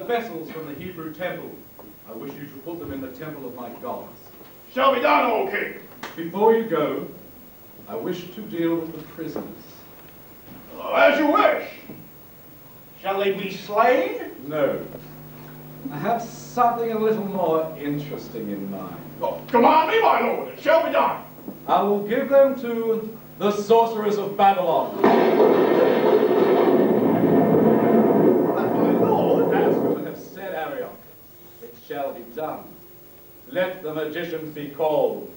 vessels from the Hebrew temple. I wish you to put them in the temple of my gods. Shall be done, O king. Before you go, I wish to deal with the prisoners. As you wish. Shall they be slain? No. I have something a little more interesting in mind. Oh, command me, my lord. It shall be done. I will give them to the sorcerers of Babylon. But my lord. As you have said, Arioch, it shall be done. Let the magicians be called.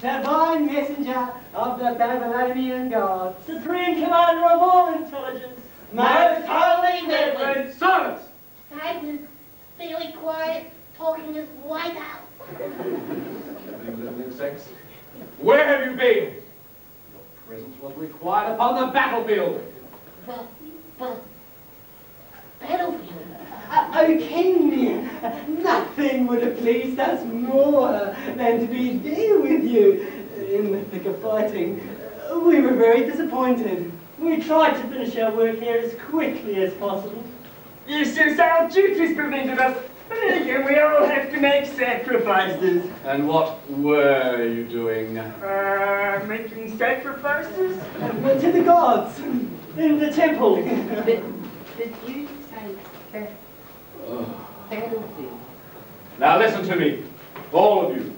Divine messenger of the Babylonian God, supreme commander of all intelligence, most holy Reverend. Silence! Silence, fairly quiet, talking is white out. You little insects, where have you been? Your presence was required upon the battlefield. The battlefield? Oh, King, nothing would have pleased us more than to be there with you in the thick of fighting. We were very disappointed. We tried to finish our work here as quickly as possible. Yes, yes, our duties prevented us. But then again, we all have to make sacrifices. And what were you doing? Making sacrifices? To the gods, in the temple. Did you say battlefield? Now listen to me, all of you.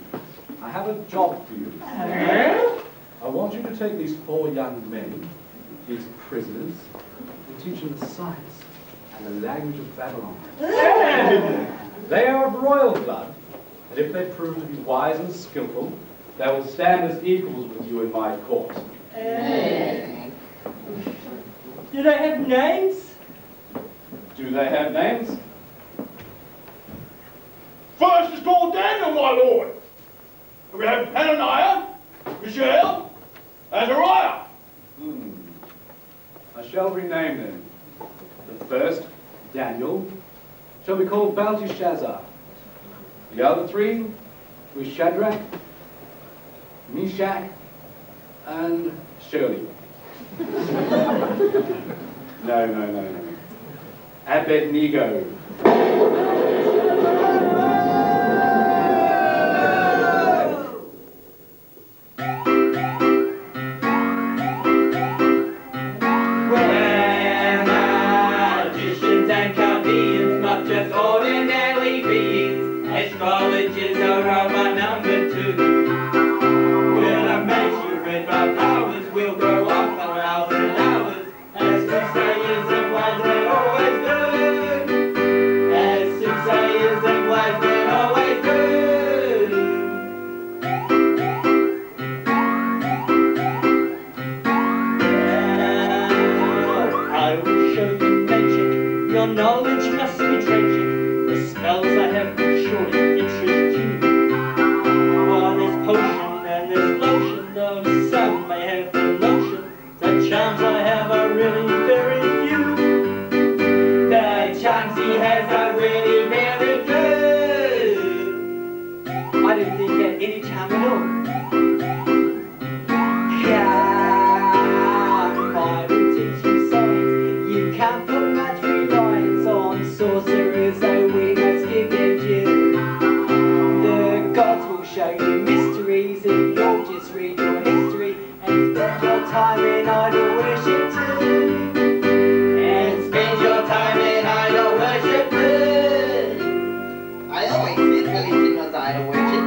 I have a job for you. I want you to take these 4 young men, these prisoners, and teach them the science and the language of Babylon. They are of royal blood, and if they prove to be wise and skillful, they will stand as equals with you in my court. Do they have names? Do they have names? First is called Daniel, my lord. We have Hananiah, Mishael, Azariah. I shall rename them. The first, Daniel, shall be called Belshazzar. The other 3 were Shadrach, Meshach, and Shirley. No. Abednego. Just ordinary beings, astrologers are of a number too. Will I measure it by powers, will go on for hours and hours, as soothsayers and wise men always do. As soothsayers and wise men always do. I will show you magic, your knowledge must be tragic. The spells I have will surely interest you. For this potion and this lotion, though some may have the notion, the charms I have are really very few. The charms he has are really very few. I didn't think he had any charm at all. I will teach you science. You can't put much reliance on sorcerers, so we must give them due. The gods will show you mysteries if you'll just read your history and spend your time in idol worship too. And spend your time in idol worship too. I always said religion was idol worship.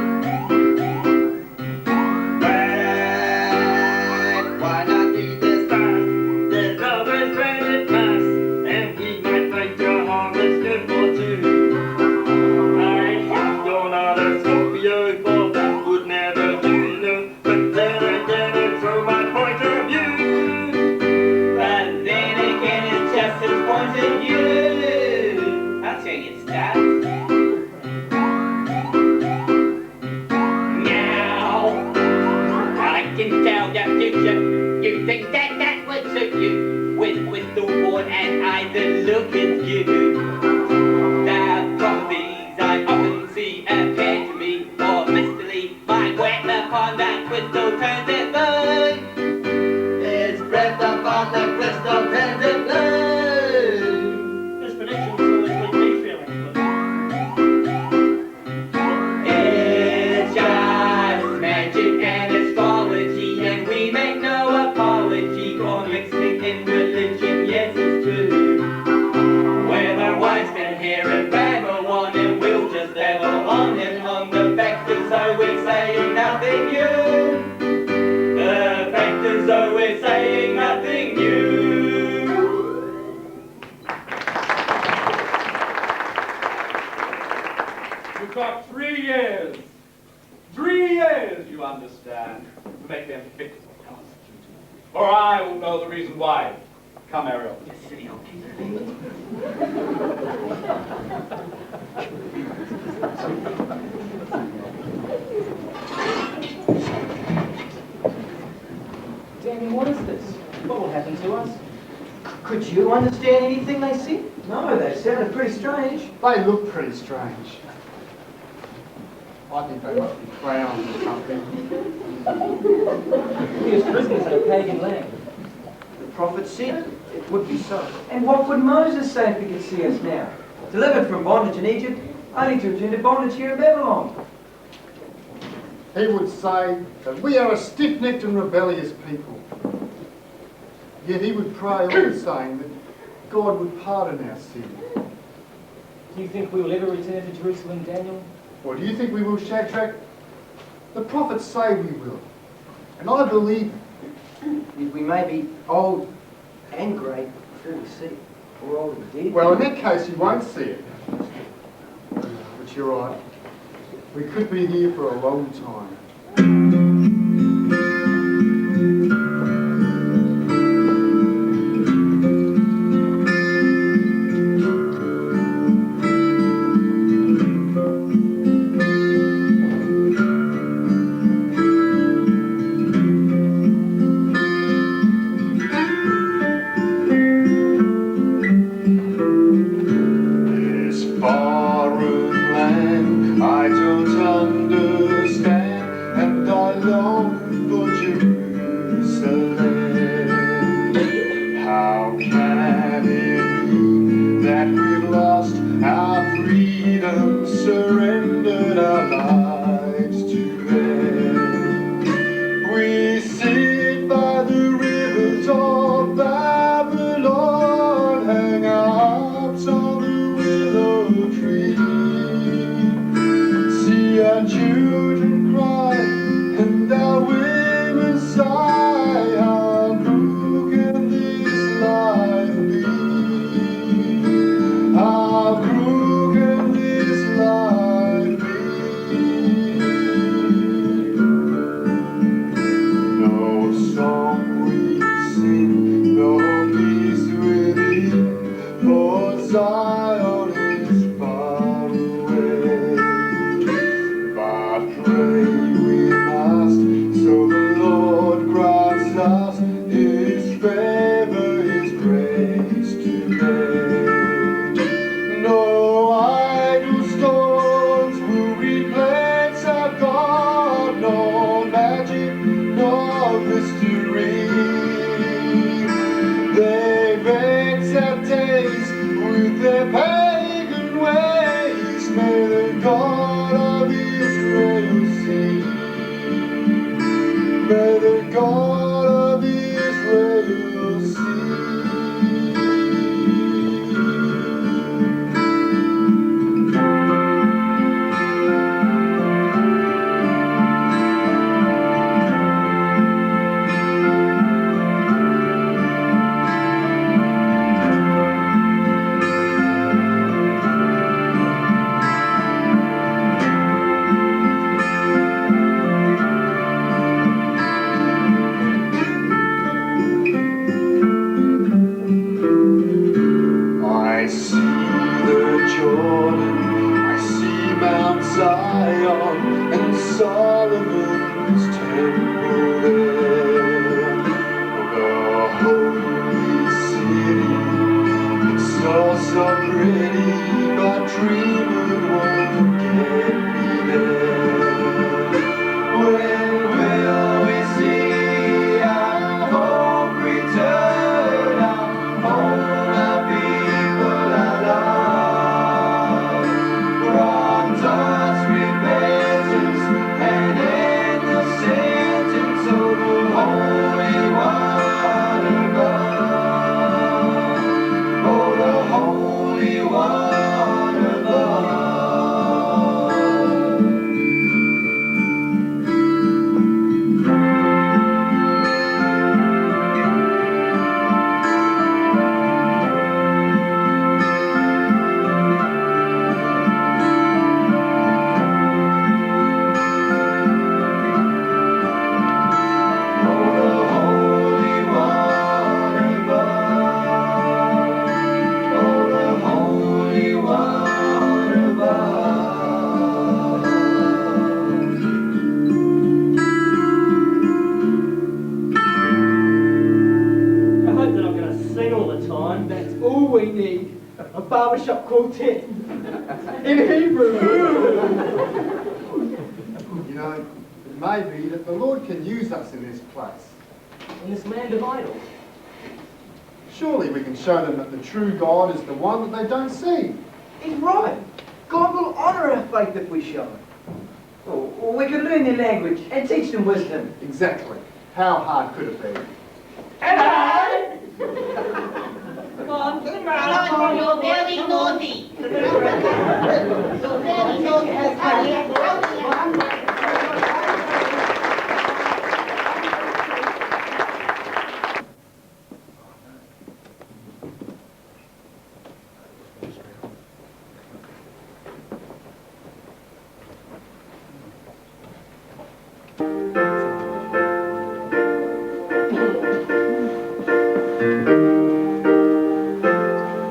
future. You think that that would suit you, with the board and I that look at you. The prophecies I often see appear to me more mistily. My wet upon that crystal turns it blue. His breath upon the crystal turns it blue. This prediction's always made me feel like It's just magic and astrology, and we make no apology for mixing in religion. Yes, it's true. We're the wise men here in Babylon, and we'll just level on and on. The fact is, though we're saying nothing new. The fact is, though we're saying nothing new. You've got 3 years. 3 years, you understand, to make them fit for Constantine. Or I will know the reason why. Come, Ariel. You silly old king. Daniel, what is this? What will happen to us? Could you understand anything they said? No, they sounded pretty strange. They look pretty strange. I think they must be clowns or something. We as prisoners in a pagan land. The prophet said it would be so. And what would Moses say if he could see us now? Delivered from bondage in Egypt, only to return to bondage here in Babylon. He would say that we are a stiff-necked and rebellious people. Yet he would pray always saying that God would pardon our sin. Do you think we will ever return to Jerusalem, Daniel? Or do you think we will, Shadrach? The prophets say we will. And I believe them. We may be old and grey before we see it, or old and dead. Well, in that case, you won't see it. But you're right. We could be here for a long time. barbershop quartet in Hebrew. You know, it may be that the Lord can use us in this place. In this land of idols. Surely we can show them that the true God is the one that they don't see. He's right. God will honour our faith if we show it. Or we could learn their language and teach them wisdom. Exactly. How hard could it be? Hello! Come on, you're very naughty. You're very naughty.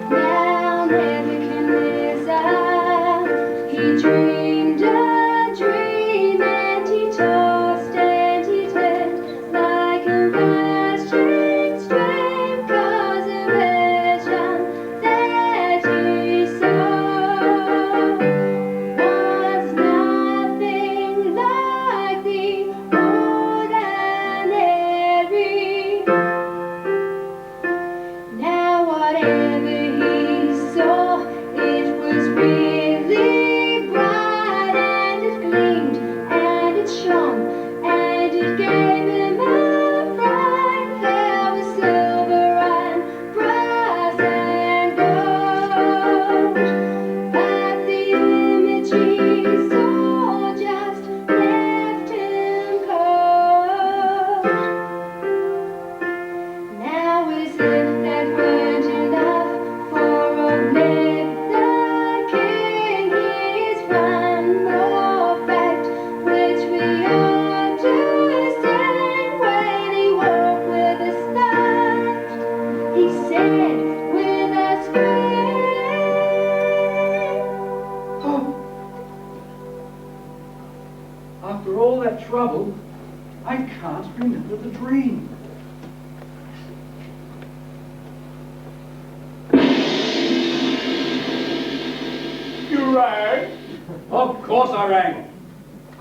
Now Nebuchadnezzar, he dreamed a dream, and he tossed and he turned like a rushing stream, 'cause a vision that he saw was nothing like the ordinary. Now whatever he saw, it was really bright, and it gleamed, and it shone, and it gave him a fright. There was silver and brass and gold, but the image he saw just left him cold. Now as if that weren't enough for old Ned the king, he's one more fact which we ought to sing. When he woke with a start, he said with a scream, After all that trouble, I can't remember the dream. You rang? Of course I rang.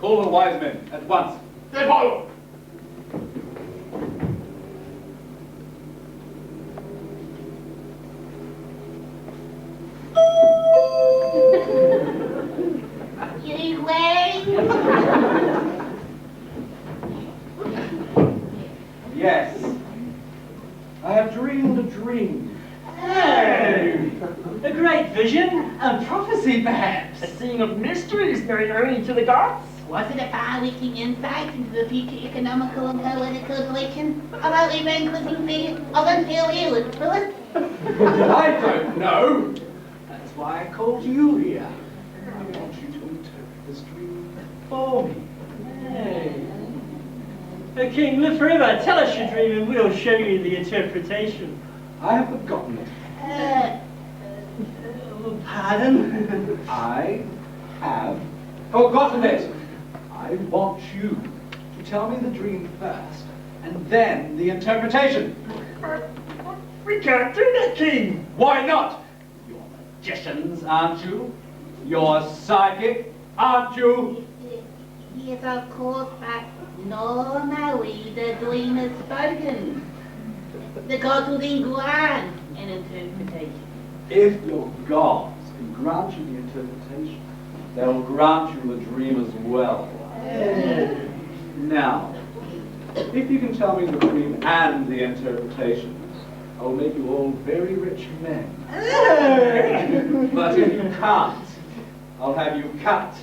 Call the wise men at once. They follow. You rang? Yes. I have dreamed a dream. A great vision. A prophecy, perhaps. A scene of mysteries known only to the gods. Was it a far-reaching insight into the future economical and political direction of our ever-increasing fear of unfair influence? I don't know. That's why I called you here. I want you to interpret this dream for me. King, live forever. Tell us your dream and we'll show you the interpretation. I have forgotten it. Pardon? I have forgotten it. I want you to tell me the dream first, and then the interpretation. We can't do that, King. Why not? You're magicians, aren't you? You're psychic, aren't you? Yes, of course, but normally the dream is spoken. The gods will then grant an interpretation. If your gods can grant you the interpretation, they'll grant you the dream as well. Now, if you can tell me the dream and the interpretation, I'll make you all very rich men. But if you can't, I'll have you cut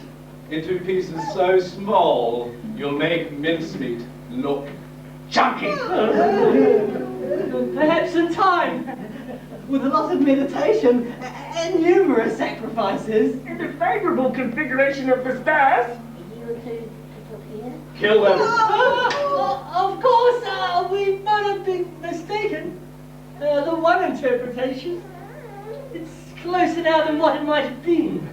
into pieces so small you'll make mincemeat look chunky. Perhaps in time, with a lot of meditation and numerous sacrifices. And a favourable configuration of the stars. A year or two to prepare. Kill them. Of course, we might have been mistaken. The one interpretation, it's closer now than what it might have been.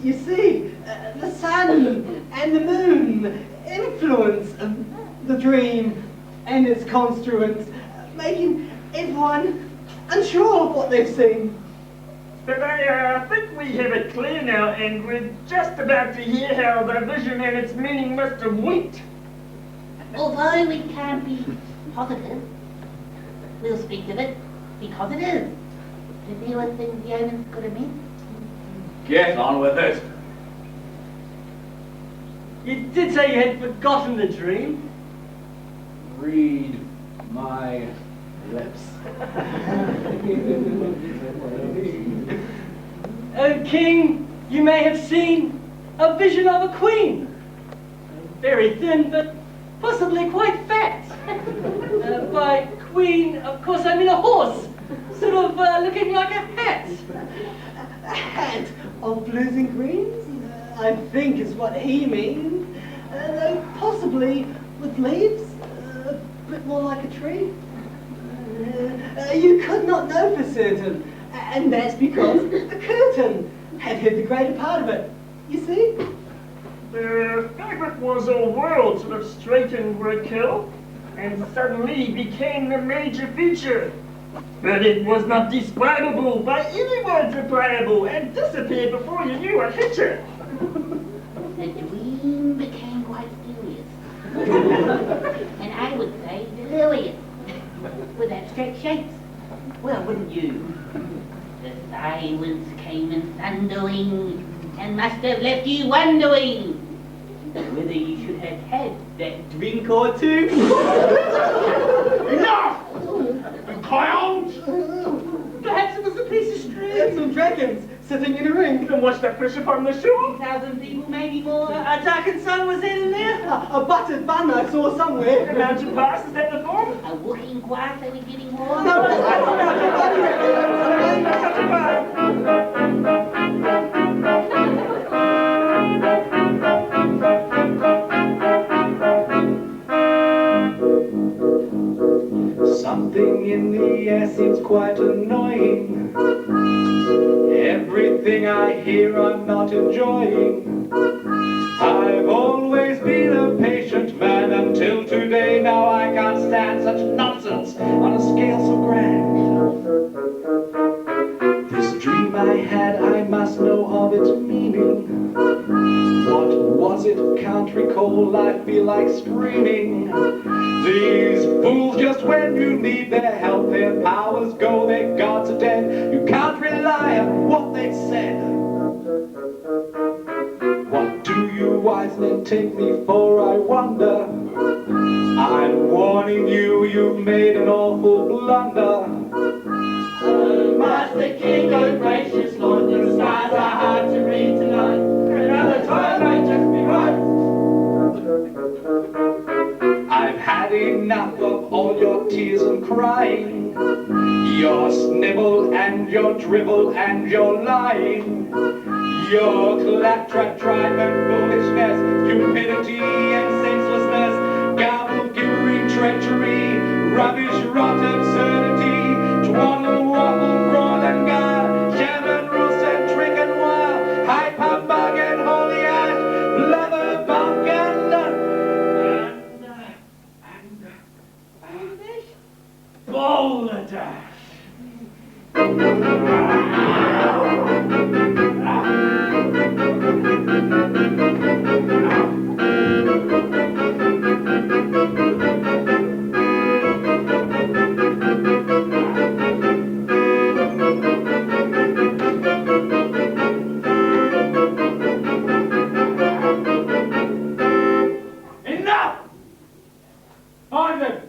You see, the sun and the moon influence the dream and its constructs, making everyone unsure of what they've seen. But I think we have it clear now, and we're just about to hear how the vision and its meaning must have went. Although we can't be positive, we'll speak of it because it is. To deal with things the omens could have meant. Get on with it. You did say you had forgotten the dream. Read my lips. O king, you may have seen a vision of a queen. Very thin, but possibly quite fat. By queen, of course, I mean a horse, sort of looking like a hat. A hat of blues and greens, I think is what he means. Though possibly with leaves, a bit more like a tree. You could not know for certain, and that's because the curtain had hid the greater part of it. You see? The fabric was all world sort of straightened were killed, and suddenly became the major feature. But it was not describable by any words replayable, and disappeared before you knew a hitcher. The dream became quite serious. And I would say delirious. With abstract shapes. Well, wouldn't you? The silence came in thundering, and must have left you wondering whether you should have had that drink or two. Enough! You clowns! Perhaps it was a piece of string. And some dragons sitting in a ring. And watch that fish upon the shore. 3,000 people, maybe more. A darkened sun was in there. A buttered bun I saw somewhere. A mountain pass, is that the form? A walking grass, are we getting more? No, that's Something in the air seems quite annoying. Everything I hear I'm not enjoying. I've always been a patient man until today. Now I can't stand such nonsense on a scale so grand. This dream I had, I must know of its meaning. What was it? Can't recall, I feel like screaming. These fools, just when you need their help, their powers go, their gods are dead. You can't rely on what they said. What do you wise men take me for, I wonder? I'm warning you, you've made an awful blunder. Oh, Master King, oh gracious Lord, the stars are hard to read tonight. Another time might just be right. I've had enough of all your tears and crying, your snibble and your drivel and your lying, your claptrap tribe and foolishness, stupidity and senselessness, gabble, gibbering, treachery, rubbish, rot, absurdity, twaddle, waffle, fraud and guile, sham and rust and trick and wile, hype, humbug and holy ash, blubber, bunk and balderdash. Enough! Find them!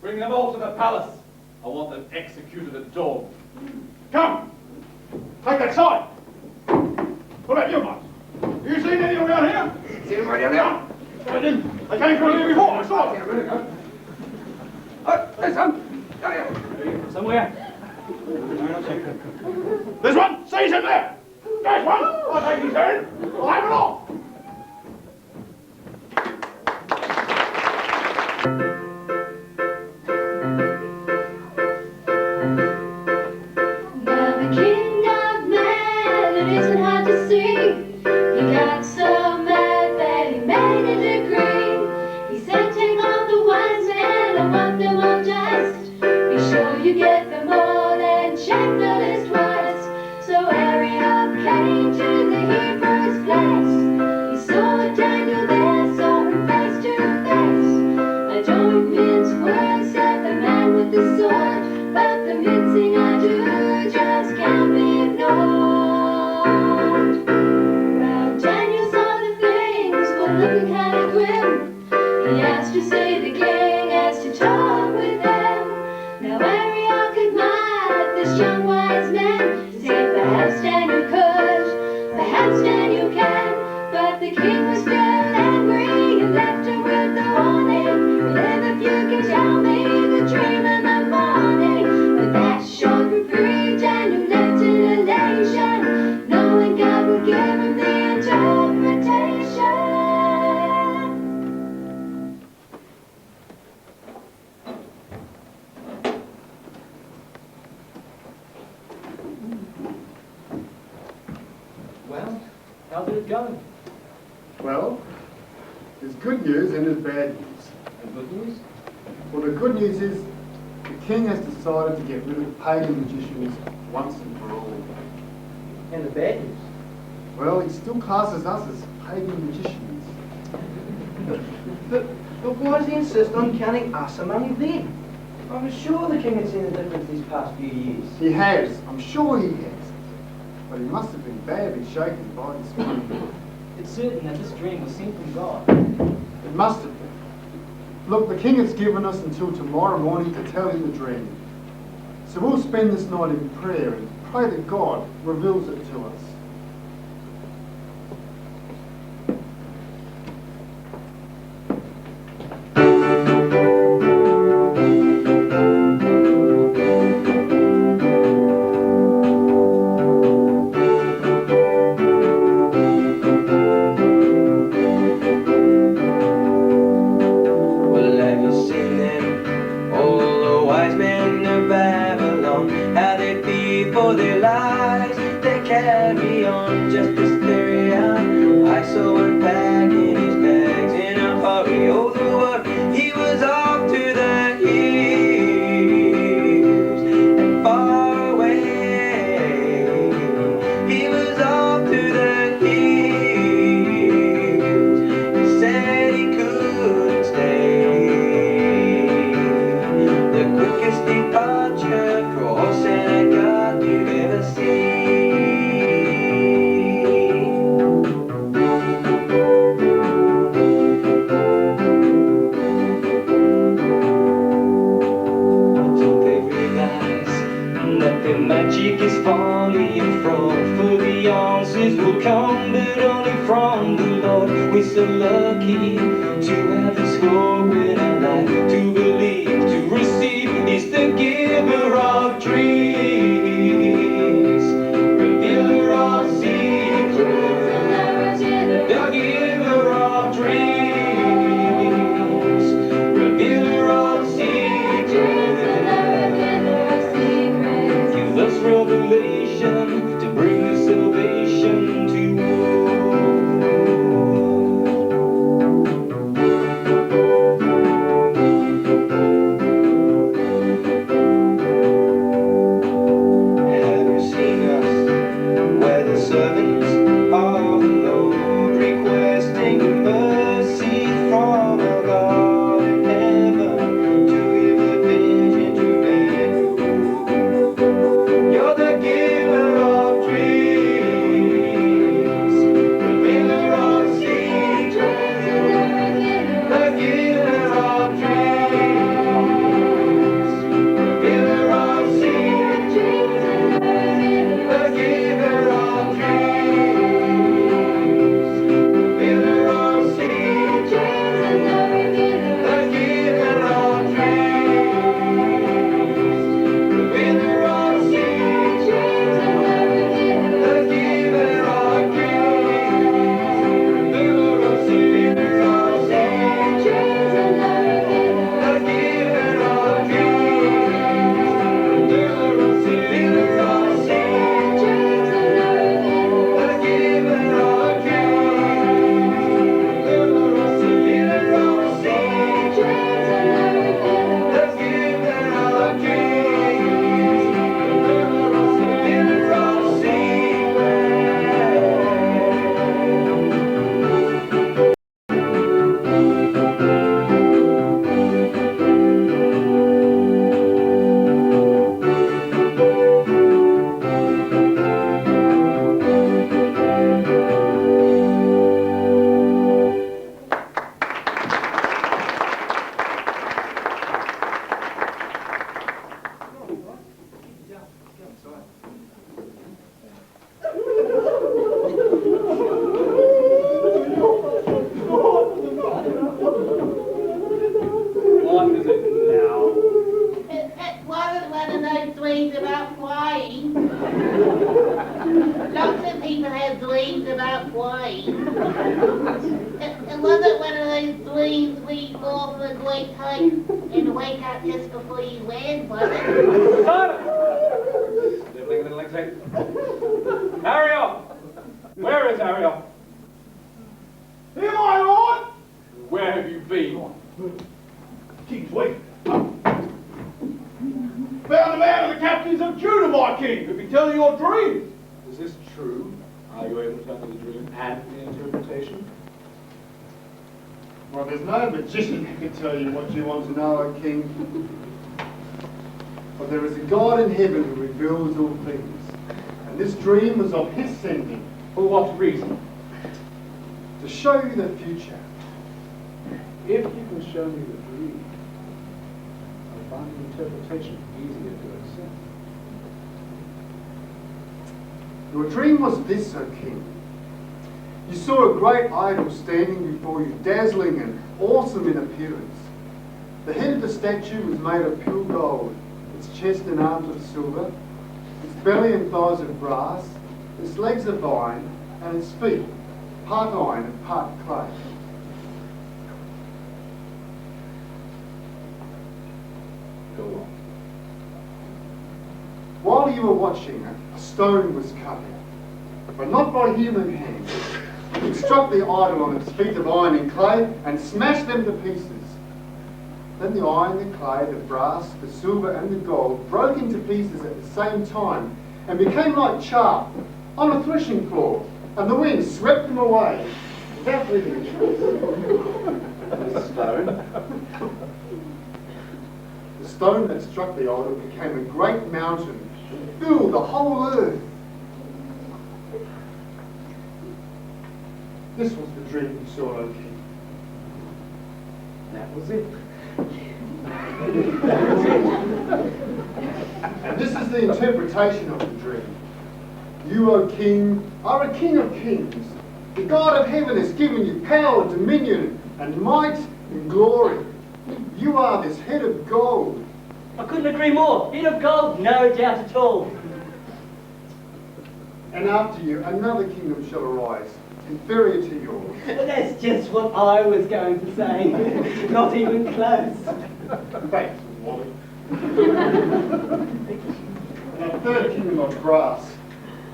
Bring them all to the palace. I want them executed at dawn. Come! Take that side! What about you, mate? You seen anyone around here? See anybody down there? I didn't. I came from here before, I saw them. There's some. Down here. Somewhere. There's one! Seize him there! There's one! I'll take his hand. I'll have it all! Now the king got mad, it isn't hard to see. He got so mad that he made a decree. He said, take all the wise men, I want them all just. Be sure you get them all and check the list twice. So How did it go? Well, there's good news and there's bad news. And good news? Well, the good news is the king has decided to get rid of pagan magicians once and for all. And the bad news? Well, he still classes us as pagan magicians. But why does he insist on counting us among them? I'm sure the king has seen the difference these past few years. He has. I'm sure he has. But he must have been badly shaken by this one. It's certain that this dream was sent from God. It must have been. Look, the king has given us until tomorrow morning to tell him the dream. So we'll spend this night in prayer and pray that God reveals it to us. Where is Ariel? Here, my lord! Where have you been? King's wait. Found a man of the captains of Judah, my king, who can tell you your dreams. Is this true? Are you able to tell me the dream and the interpretation? Well, there's no magician who can tell you what you want to know, O king. But there is a God in heaven who reveals all things. And this dream was of his sending. For what reason? To show you the future. If you can show me the dream, I'll find the interpretation easier to accept. Your dream was this, O king. You saw a great idol standing before you, dazzling and awesome in appearance. The head of the statue was made of pure gold, its chest and arms of silver, its belly and thighs of brass, its legs of iron, and its feet, part iron and part clay. Go on. While you were watching, a stone was cut out, but not by human hands. It struck the idol on its feet of iron and clay and smashed them to pieces. Then the iron, the clay, the brass, the silver and the gold broke into pieces at the same time and became like chaff on a threshing floor, and the wind swept them away without leaving a trace. The stone? The stone that struck the idol became a great mountain and filled the whole earth. This was the dream you saw, O king. That was it. And this is the interpretation of the dream. You, O king, are a king of kings. The God of heaven has given you power, dominion, and might and glory. You are this head of gold. I couldn't agree more. Head of gold, no doubt at all. And after you, another kingdom shall arise, inferior to yours. But that's just what I was going to say. Not even close. Thanks, Wally. And a third kingdom of brass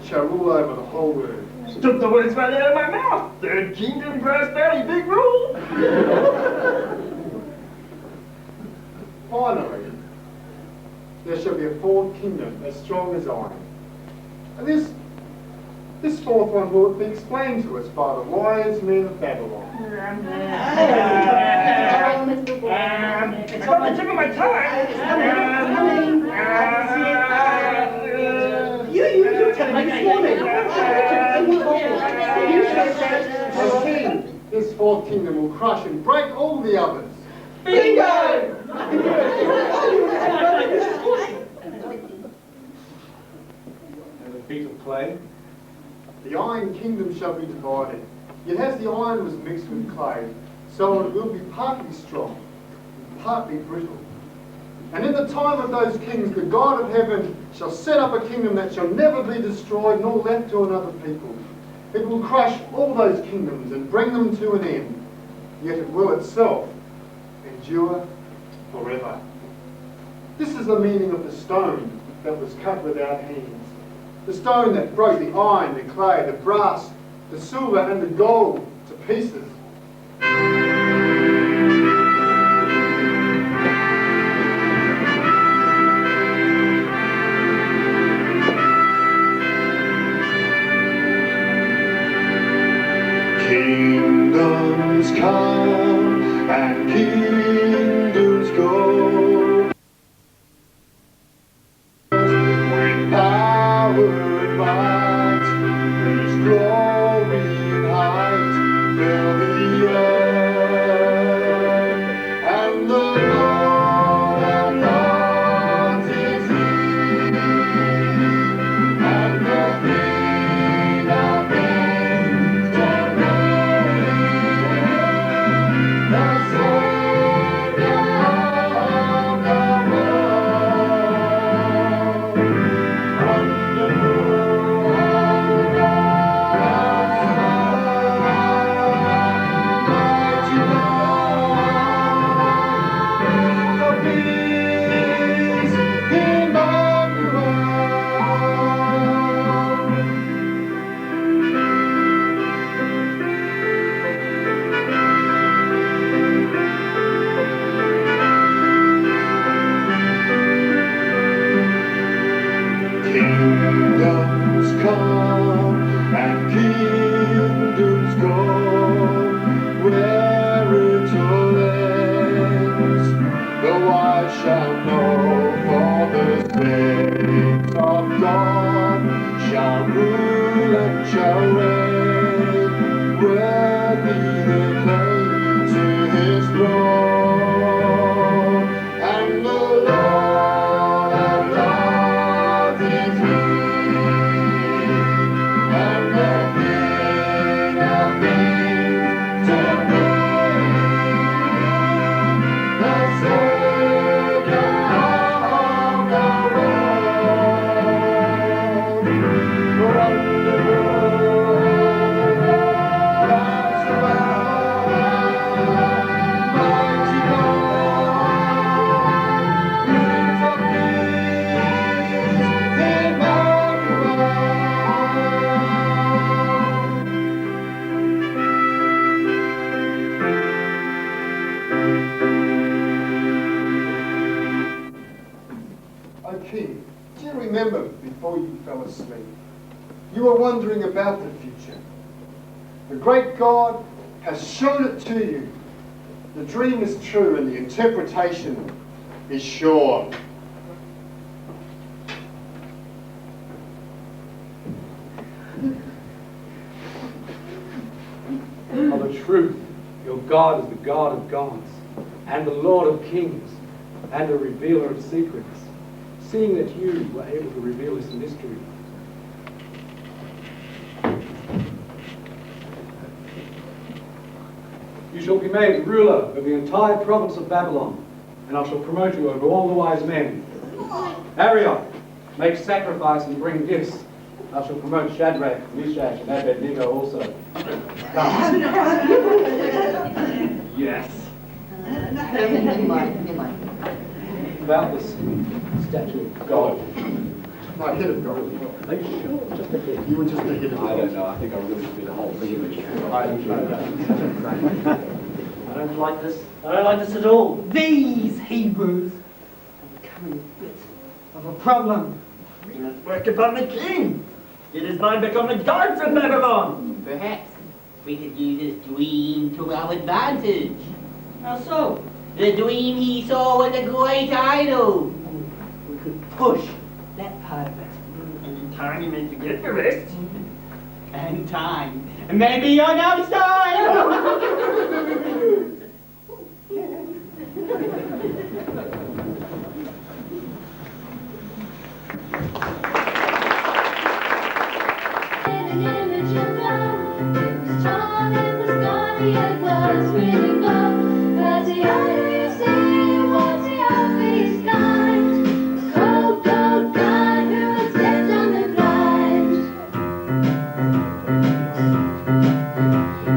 shall rule over the whole earth. Took the words right out of my mouth. Third kingdom, brass belly, big rule. Finally, there shall be a fourth kingdom as strong as iron. And this fourth one will be explained to us by the wise men of Babylon. It's on the tip of my tongue. You telling me this morning. The king, this fourth kingdom will crush and break all the others. Bingo! And the feet of clay? The iron kingdom shall be divided. Yet as the iron was mixed with clay, so it will be partly strong, and partly brittle. And in the time of those kings, the God of heaven shall set up a kingdom that shall never be destroyed nor left to another people. It will crush all those kingdoms and bring them to an end, yet it will itself endure forever. This is the meaning of the stone that was cut without hands. The stone that broke the iron, the clay, the brass, the silver and the gold to pieces. Kingdoms come and kingdoms go. When power and might, His glory and height fill the earth. you remember before you fell asleep? You were wondering about the future. The great God has shown it to you. The dream is true and the interpretation is sure. Of a truth, your God is the God of gods, and the Lord of kings, and a revealer of secrets, seeing that you were able to reveal this mystery. You shall be made ruler of the entire province of Babylon, and I shall promote you over all the wise men. Arioch, make sacrifice and bring gifts. I shall promote Shadrach, Meshach, and Abednego also. Come. Yes. About this statue of God. My head of God as well. Are you sure? Just a head. You were just a head of God. I don't know. I think I really should be the whole thing. I don't like this. I don't like this at all. These Hebrews are becoming a bit of a problem. We must work upon the king. It is mine become the gods of Babylon. Perhaps we could use his dream to our advantage. How so? The dream he saw was a great idol. We could push that part of it. And in time he may forget the rest. And time. Maybe on our side. An image of God, it was tall, it was gaudy, it was really bold. But the older you see, was the obvious kind. A cold, cold God who was dead on the blind.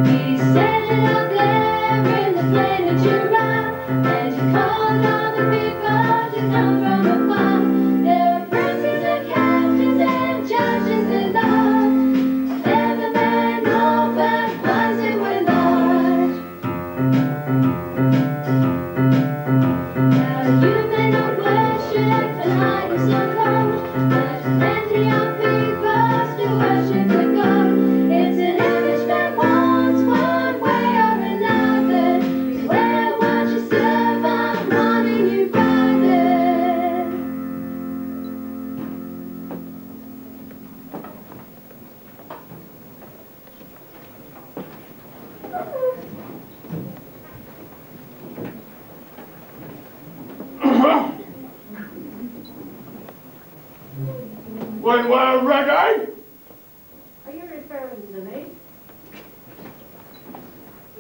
He set it up there in the plain of Judah, and he called all the people to come from afar. There were princes and captains and judges and lords. Never man more, but ones who were Lord. Now you may not worship an idol so cold, but plenty of people still worship the God. It's an image that wants one way or another. Beware what you serve, I'm warning you, brother. When we're ready, Are you referring to me?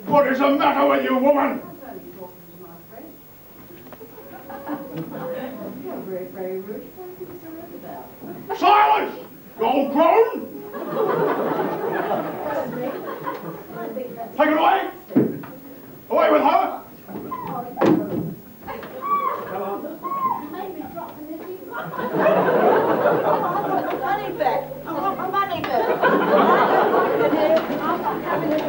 what is the matter with you, woman? I was only talking to my friend. You're very, very rude. What are you so rude about? Silence! You old crone! I think that's... Take it away! Away with her! You made me drop the nifty. Money back. I want my money back. I'm not having it.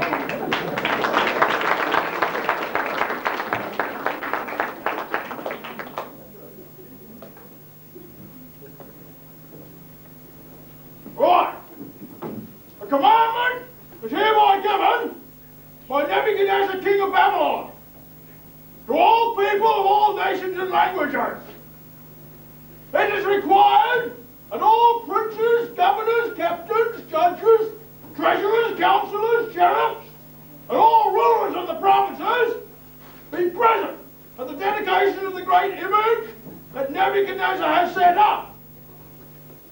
Right! A commandment is hereby given by Nebuchadnezzar, king of Babylon, to all people of all nations and languages. It is required that all princes, governors, captains, judges, treasurers, councillors, sheriffs, and all rulers of the provinces be present at the dedication of the great image that Nebuchadnezzar has set up.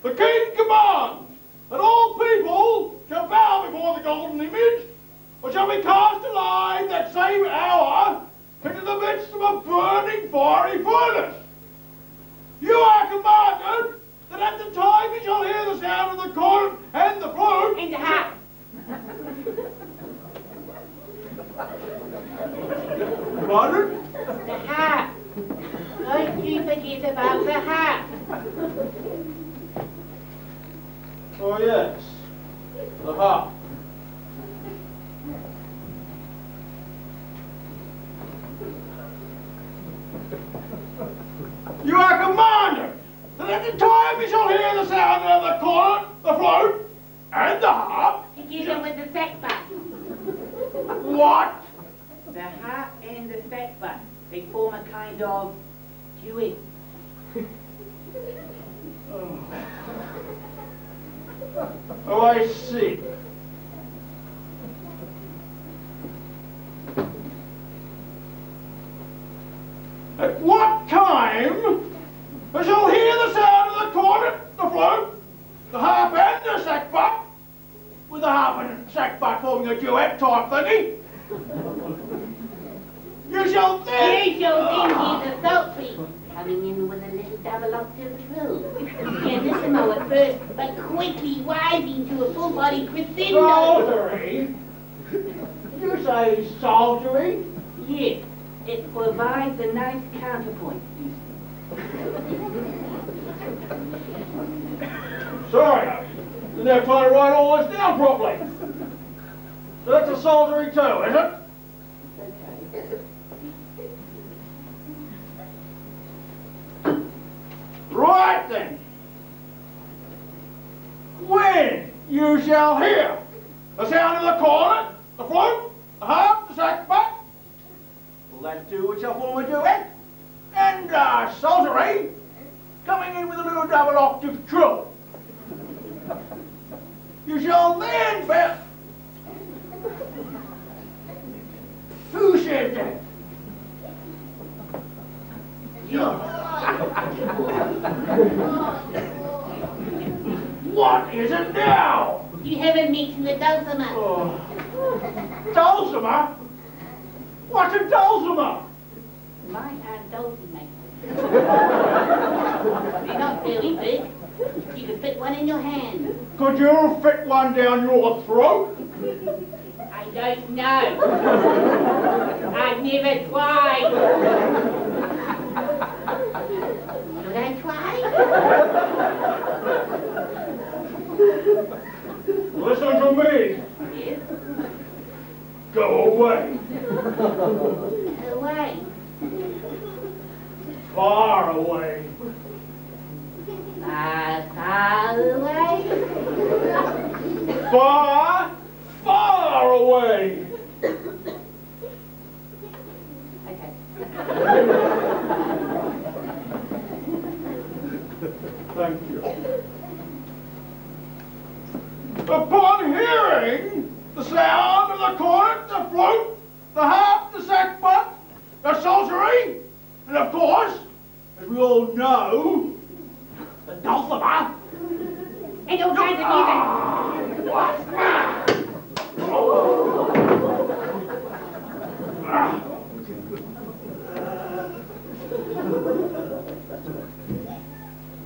The king commands that all people shall bow before the golden image, or shall be cast alive that same hour into the midst of a burning fiery furnace. You are commanded that at the time you shall hear the sound of the corn and the flute, In the hat. commanded, The hat. Don't you forget about the hat. oh yes, the harp. You are commanded that at the time time you shall hear the sound of the cornet, the flute, and the harp. Together with the sackbut. What? The harp and the sackbut. They form a kind of duet. Oh, I see. At what time I shall hear the sound of the cornet, the flute, the harp and the sackbut, with the harp and sackbut forming a duet type thingy, you shall then... You shall then hear the psaltery coming in with a little double octave trill. Pianissimo at first, but quickly rising to a full-body crescendo. Psaltery? Did you say psaltery? Yes, it provides a nice counterpoint, you Sorry, didn't have time to write all this down properly. So that's a psaltery too, is it? see. Right then. When you shall hear the sound of the cornet, the flute, the harp, the sackbut, well, that's two which shall form a duet, and psaltery coming in with a little double octave trill. You shall then bear... Who said that? What is it now? You haven't mentioned the dulcimer. Oh. Dulcimer? What's a dulcimer? My Aunt Dulcie makes it. They're not very big. You could fit one in your hand. Could you fit one down your throat? I don't know. I've never tried. Should I try? Listen to me. Yes. Go away. Away. Far away. Far away. Far, far away. Okay. Thank you. Upon hearing the sound of the cornet, the flute, the harp, the sackbut, the psaltery, and of course, as we all know, the dulcimer, And all kinds of music. What?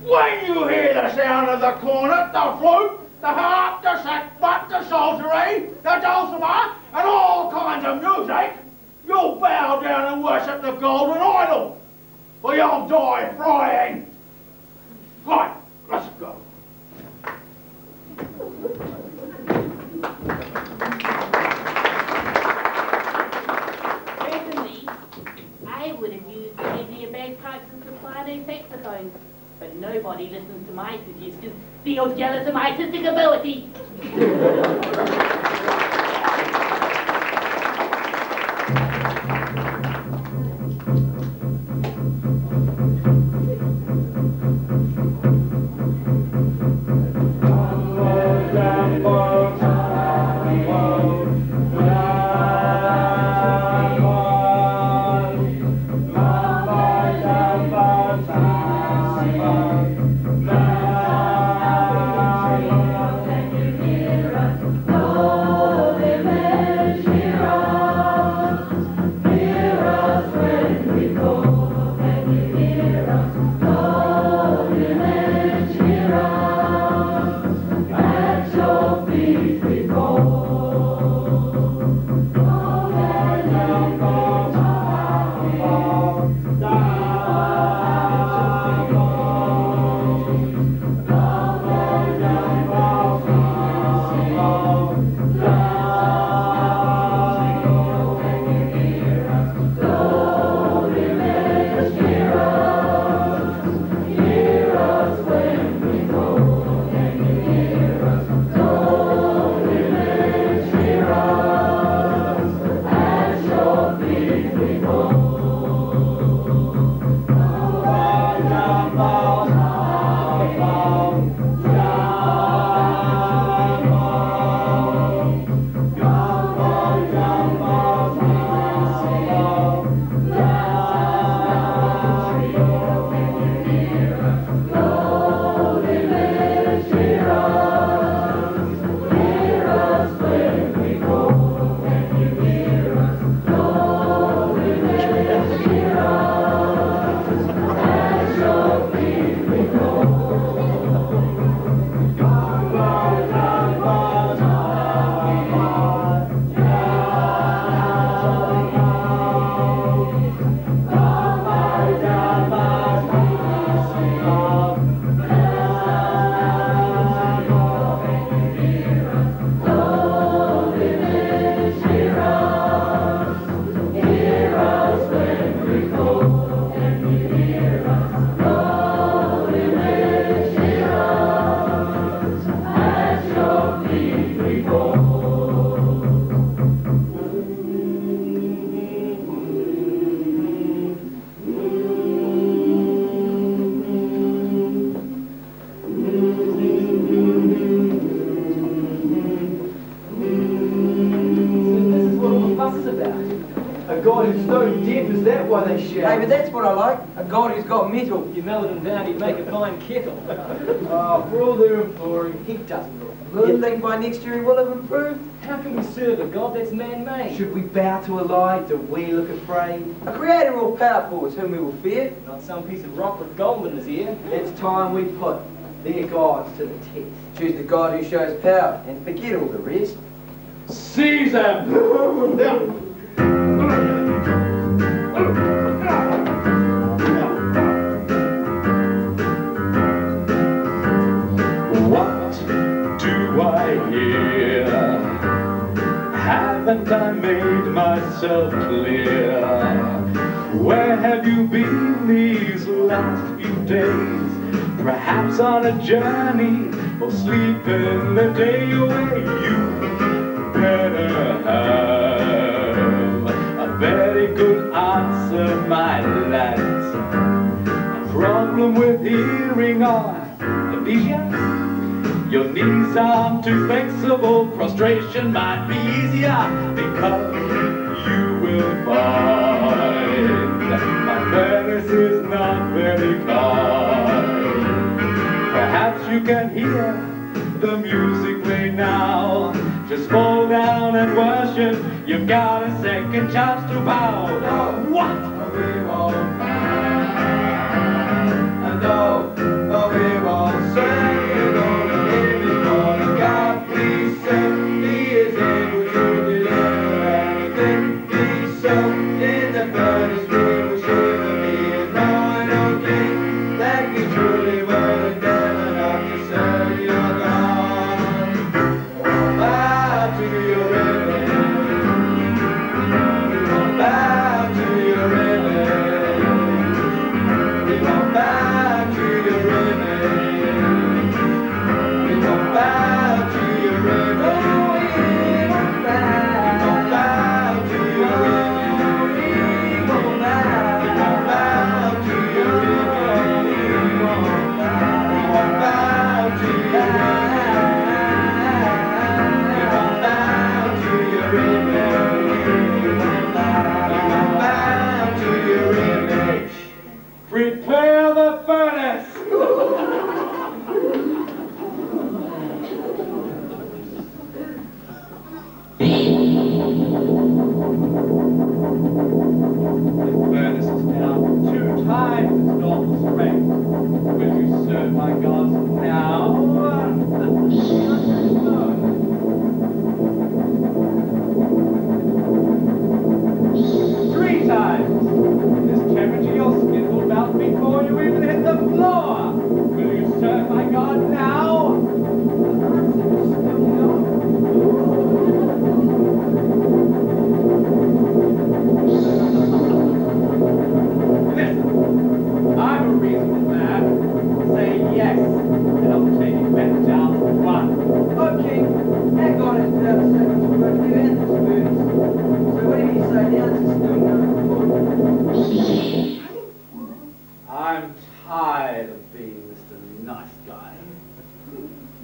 When you hear the sound of the cornet, the flute, the harp, the sackbut, the psaltery, the dulcimer, and all kinds of music, you'll bow down and worship the golden idol, or you'll die frying. Right, let's go. Personally, I would have used maybe a bagpipes and soprano saxophones, but nobody listens to my suggestions. Feels jealous of my artistic ability. Oh why they shout. Hey, but that's what I like. A god who's got metal. You mellowed him down, he'd make a fine kettle. Oh, for all their imploring, he doesn't look. You think by next year he will have improved? How can we serve a god that's man-made? Should we bow to a lie? Do we look afraid? A creator all powerful is whom we will fear. Not some piece of rock with gold in his ear. It's time we put their gods to the test. Choose the god who shows power and forget all the rest. Seize them! What do I hear? Haven't I made myself clear? Where have you been these last few days? Perhaps on a journey or sleeping the day away. You better have a very good answer, my lads. A problem with hearing or a vision? Your knees aren't too flexible, prostration might be easier, because you will find my furnace is not very kind. Perhaps you can hear the music play now. Just fall down and worship, you've got a second chance to bow. No, what? We won't bow. And no, we won't say. Prepare the furnace! The furnace is now 2 times its normal strength. Will you serve my gods now? 3 times! This temperature your skin will melt before you even hit the floor! Will you serve my god now? Still no. Listen, I'm a reasonable man. Say yes, and I'll take you back down to 1. Okay, hang on a second. We're going to end this furnace. So whatever you say, the answer's still no. I'm tired of being Mr. Nice Guy.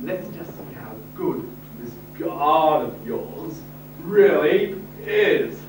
Let's just see how good this god of yours really is.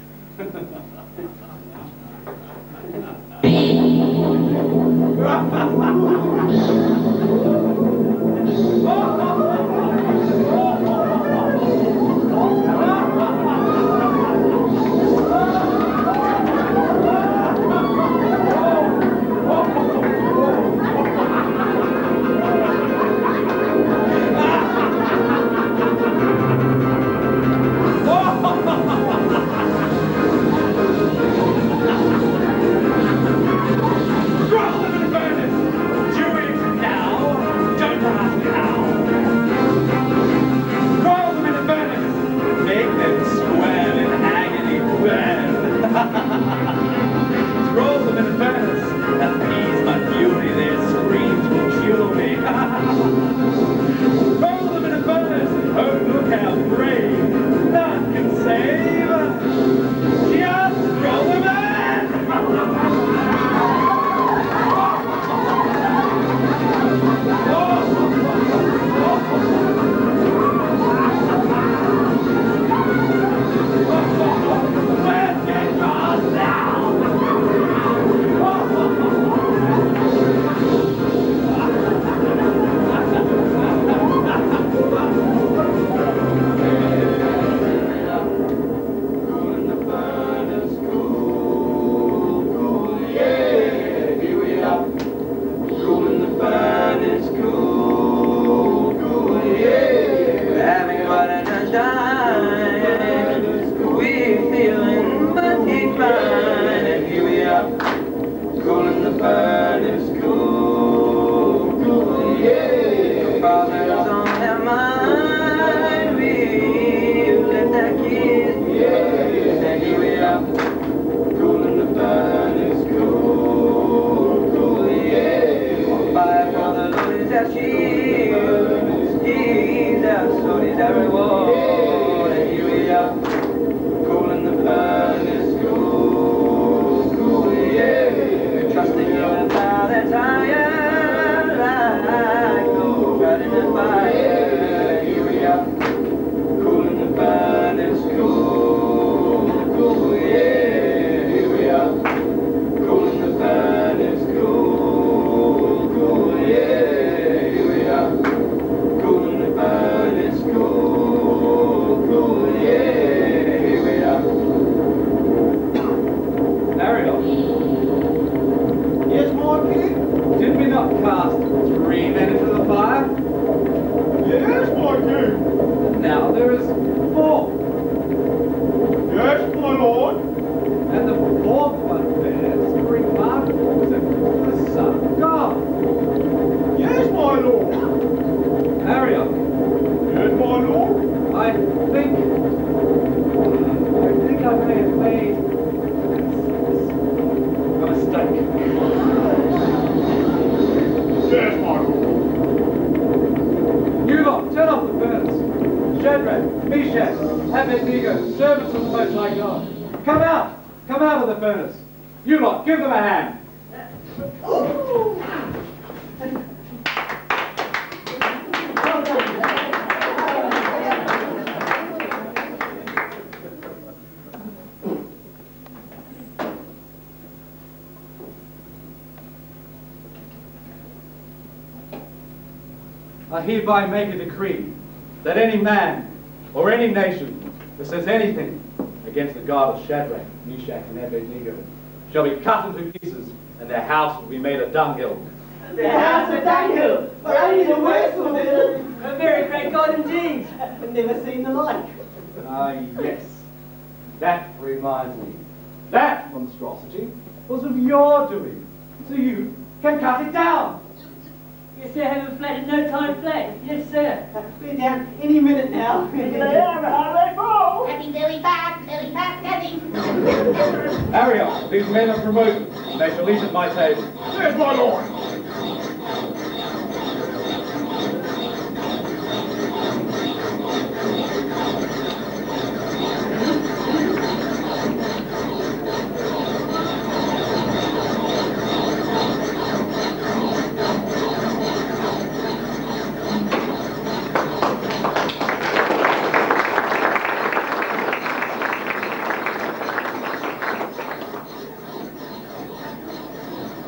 shields, he's our sword, he's our reward. And here we are, cool in the furnace, cool, cool, yeah. We're trusting in a fire that's higher, like gold right in the fire. And here we are, cool in the furnace, cool, cool, yeah. Here we are, cool in the furnace, cool, cool, yeah. Here we are, cool in the furnace, cool, cool, yeah. Here we are. Ariel. Yes, my king? Did we not cast 3 men into the fire? Yes, my king. And now there is 4. Yes, my lord. And the 4th one bears 3 markers and the Son of God. Yes, my lord. Ariel, Yes, my lord. I think I may have made a mistake. Yes, my lord. You lot, turn off the furnace. Shadrach, Meshach, Abednego, servants of the Most High God. Come out of the furnace. You lot, give them a hand. I hereby make a decree that any man or any nation that says anything against the God of Shadrach, Meshach, and Abednego shall be cut into pieces, and their house will be made a dunghill. The house of dunghill, but only the worst will do. A very great God indeed. I've never seen the like. Ah, yes. That reminds me. That monstrosity was of your doing, so you can cut it down. Yes, sir, have a flat at no time flat. Yes, sir. We're down any minute now. How they fall? Happy Billy back coming. Ariel, these men are promoted. They shall eat at my table. Yes, my lord.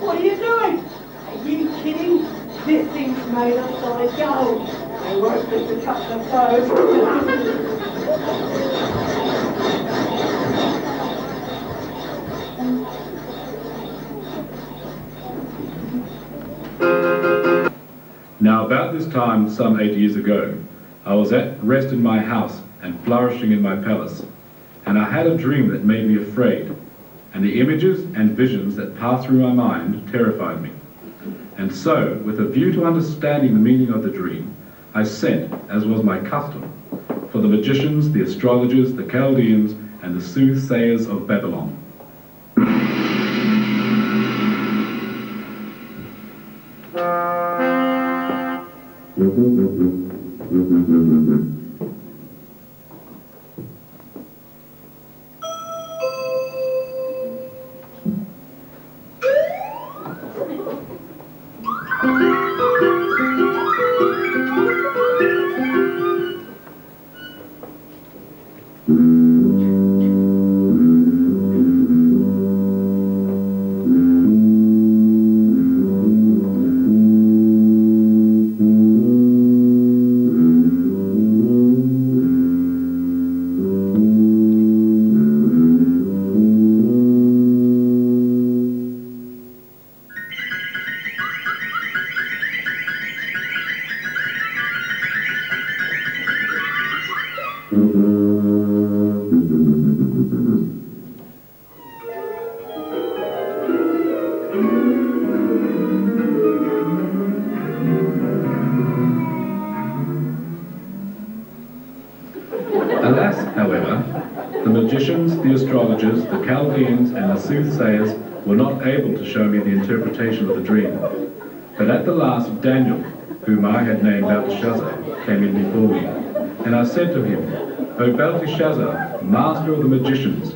What are you doing? Are you kidding? This thing's made of solid gold. They won't fit the couple of those. Now about this time, some 8 years ago, I was at rest in my house and flourishing in my palace, and I had a dream that made me afraid, and the images and visions that passed through my mind terrified me. And so, with a view to understanding the meaning of the dream, I sent, as was my custom, for the magicians, the astrologers, the Chaldeans, and the soothsayers of Babylon. Alas, however, the magicians, the astrologers, the Chaldeans, and the soothsayers were not able to show me the interpretation of the dream. But at the last, Daniel, whom I had named Belshazzar, came in before me. And I said to him, O Belteshazzar, master of the magicians,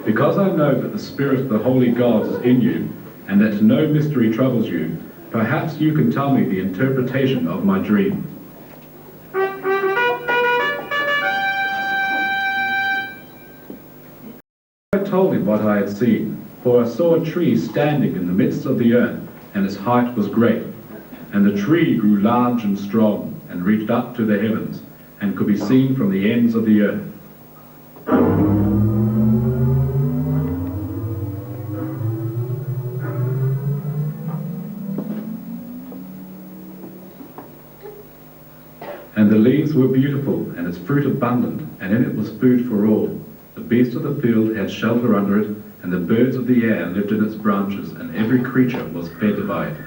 because I know that the spirit of the holy gods is in you, and that no mystery troubles you, perhaps you can tell me the interpretation of my dream. I told him what I had seen, for I saw a tree standing in the midst of the earth, and its height was great. And the tree grew large and strong, and reached up to the heavens, and could be seen from the ends of the earth. And the leaves were beautiful, and its fruit abundant, and in it was food for all. The beasts of the field had shelter under it, and the birds of the air lived in its branches, and every creature was fed by it.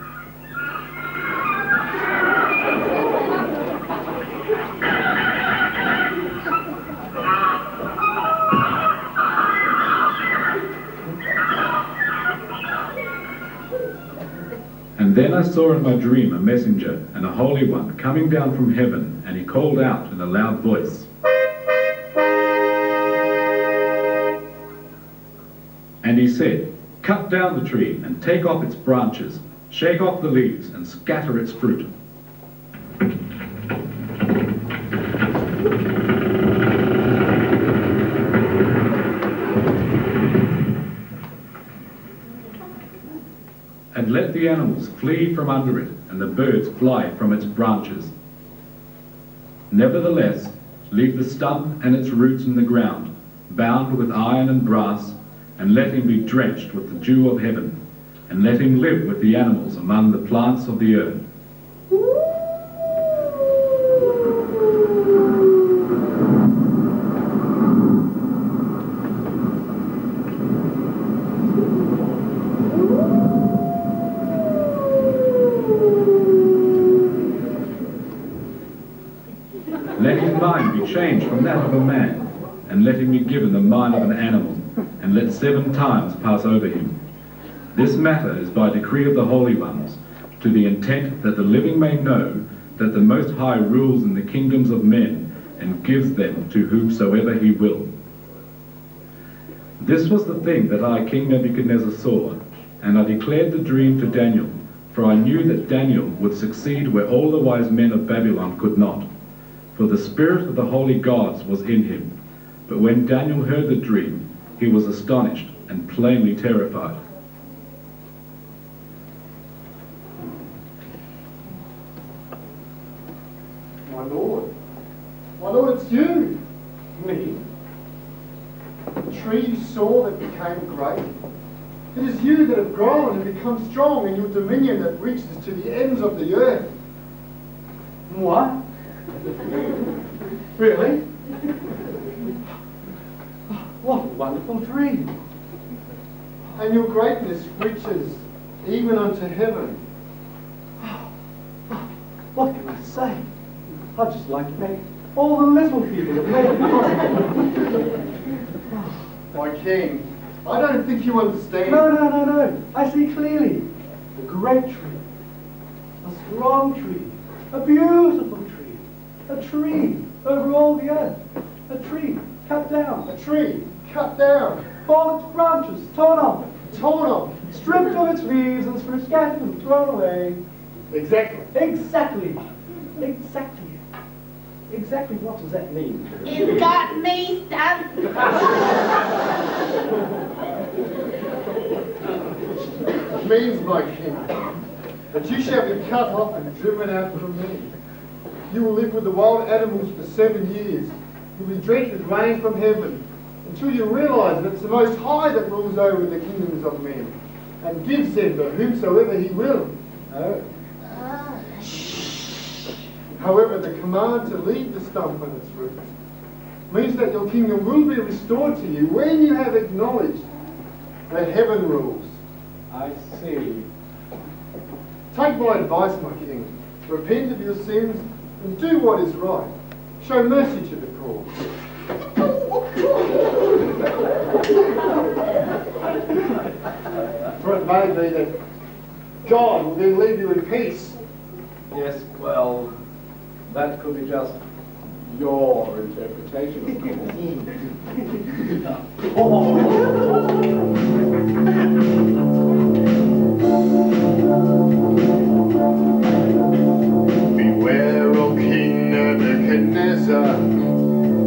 And then I saw in my dream a messenger and a holy one coming down from heaven, and he called out in a loud voice, and he said, Cut down the tree and take off its branches, shake off the leaves and scatter its fruit. And let the animals flee from under it, and the birds fly from its branches. Nevertheless, leave the stump and its roots in the ground, bound with iron and brass, and let him be drenched with the dew of heaven, and let him live with the animals among the plants of the earth. Let his mind be changed from that of a man, and let him be given the mind of an animal, and let 7 times pass over him. This matter is by decree of the holy ones, to the intent that the living may know that the Most High rules in the kingdoms of men, and gives them to whomsoever he will. This was the thing that I, King Nebuchadnezzar, saw, and I declared the dream to Daniel, for I knew that Daniel would succeed where all the wise men of Babylon could not, for the spirit of the holy gods was in him. But when Daniel heard the dream, he was astonished and plainly terrified. My Lord, it's you. Me? The tree you saw that became great. It is you that have grown and become strong in your dominion that reaches to the ends of the earth. Moi? Really? What a wonderful dream. And your greatness reaches even unto heaven. What can I say? I'd just like to thank all the little people that made it possible. My king, I don't think you understand. No. I see clearly. A great tree. A strong tree. A beautiful tree. A tree over all the earth. A tree cut down. A tree cut down. All its branches torn off. Torn off. Stripped of its leaves and scattered and thrown away. Exactly. Exactly what does that mean? It's got me stumped. It means, my king, that you shall be cut off and driven out from me. You will live with the wild animals for 7 years. You'll be drenched with rain from heaven, until you realize that it's the Most High that rules over the kingdoms of men, and gives them to whomsoever he will. However, the command to leave the stump and its roots means that your kingdom will be restored to you when you have acknowledged that heaven rules. I see. Take my advice, my king. Repent of your sins and do what is right. Show mercy to the poor. For it may be that God will then leave you in peace, Yes, well, that could be just your interpretation, of Beware, O King Nebuchadnezzar,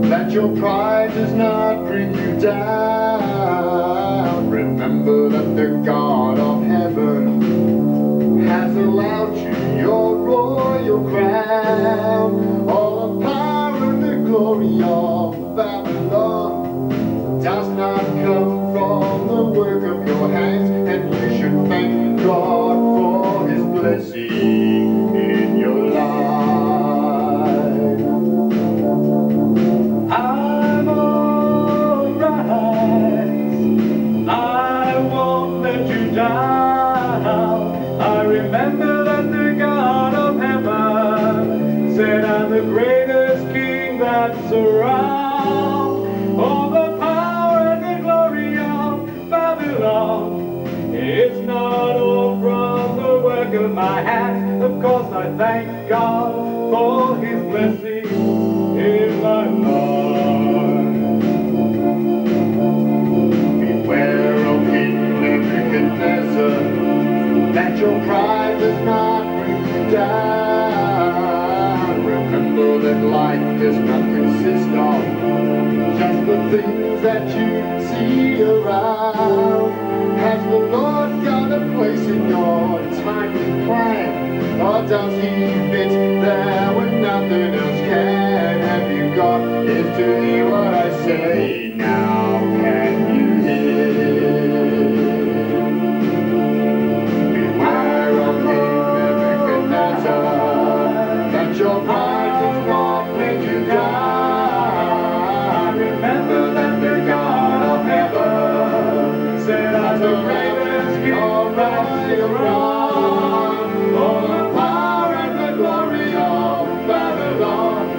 that your pride does not bring you down. Remember that the God of heaven has allowed you your royal crown. All the power and the glory of Babylon does not come from the work of your hands, and you should thank God for his blessing in your life. I'm alright, I won't let you down. I remember that the God of heaven said I'm the greatest king that's around. All the power and the glory of Babylon, it's not all from the work of my hands. Of course I thank God for his blessing in my life. Beware, O King Nebuchadnezzar, that your pride does not bring you down. Remember that life does not consist of just the things that you see around. Has the Lord got a place in your timely plan, or does he fit there when nothing else can? Have you got ears to hear what I say now? Can you hear? Beware, O King Nebuchadnezzar, that your pride does not bring you down. Remember that the God of heaven said I'm the greatest king right around. All the power and the glory of Babylon, it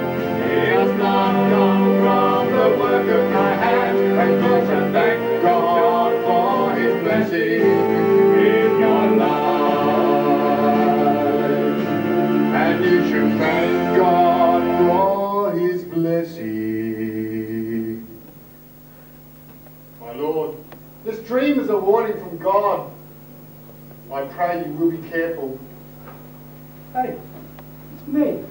has not come from the work of my hands. And you should thank God for his blessing in your life. And you should thank God for his blessing. My Lord, this dream is a warning from God. I pray you will be careful. Hey, it's me.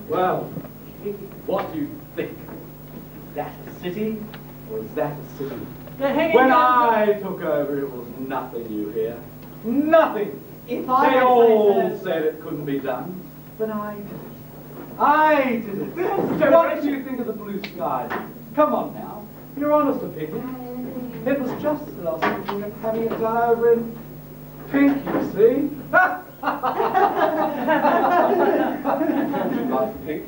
Well, what do you think? Is that a city, or is that a city? When I took over, it was nothing, you hear? Nothing! If I They may all say so. said it couldn't be done, but I did it. I did it. What do you think of the blue skies? Come on now, your honest opinion. It was just that I was thinking of having it done over in pink, you see? Don't you like pink?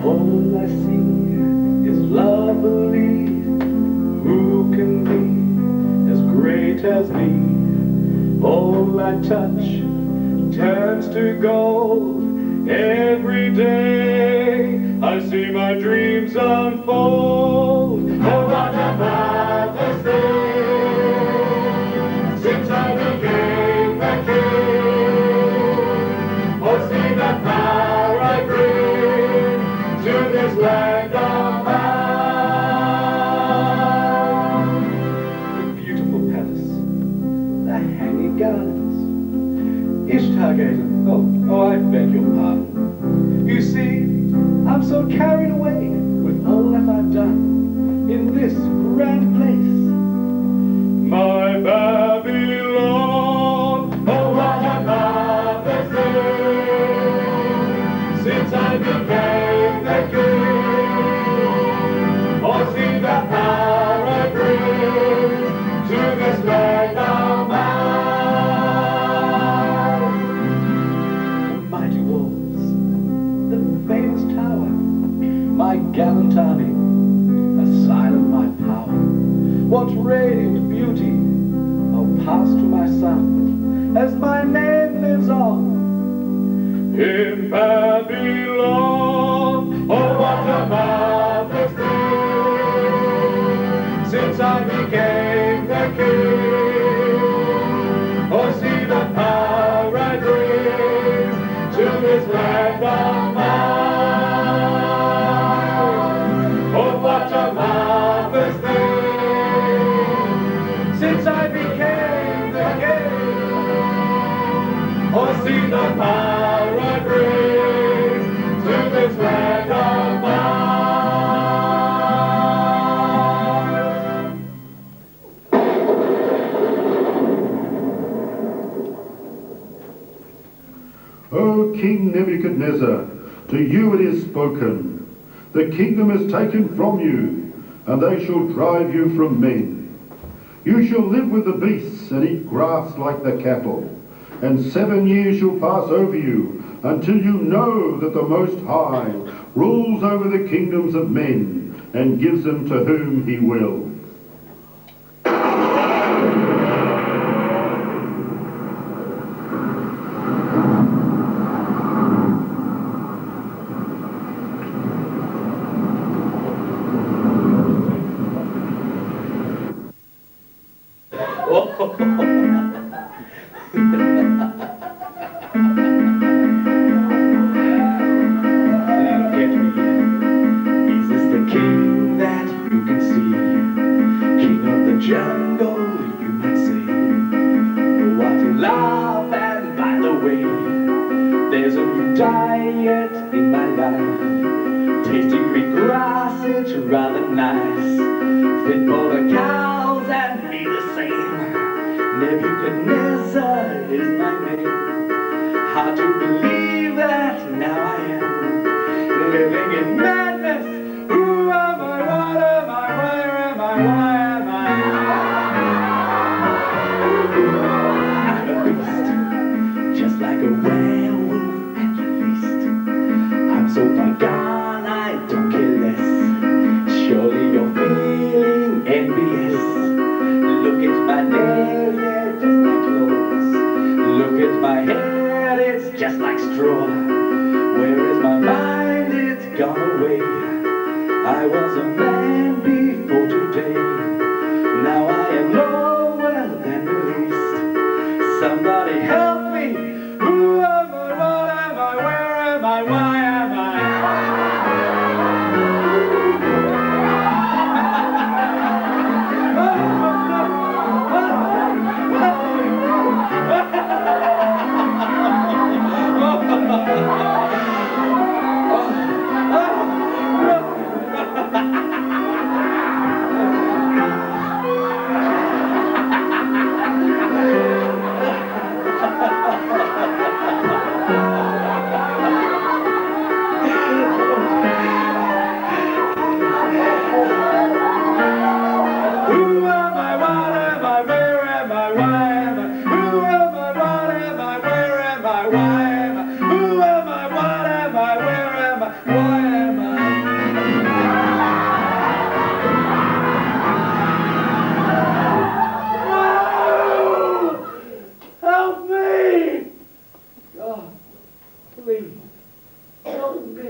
All I see is lovely. Who can be as great as me? All I touch turns to gold. Every day I see my dreams unfold. Oh, what a marvelous thing since I became the king. Oh, see the power I bring to this land of mine. carried away with all that I've done in this grand place. My Babylon, oh what a marvelous thing, since I became the king. Oh, see the power I bring to this land of mine. The mighty walls, the famous tower, my gallant army, a sign of my power. What radiant beauty, I'll pass to my son, as my name lives on. In Babylon, oh what a marvelous thing, since I became the king. Oh, see the power I bring to this land of mine. Oh, what a marvelous thing, since I became the king. Oh, see the power I bring to this land of mine. O King Nebuchadnezzar, to you it is spoken, the kingdom is taken from you, and they shall drive you from men. You shall live with the beasts and eat grass like the cattle, and 7 years shall pass over you, until you know that the Most High rules over the kingdoms of men, and gives them to whom he will.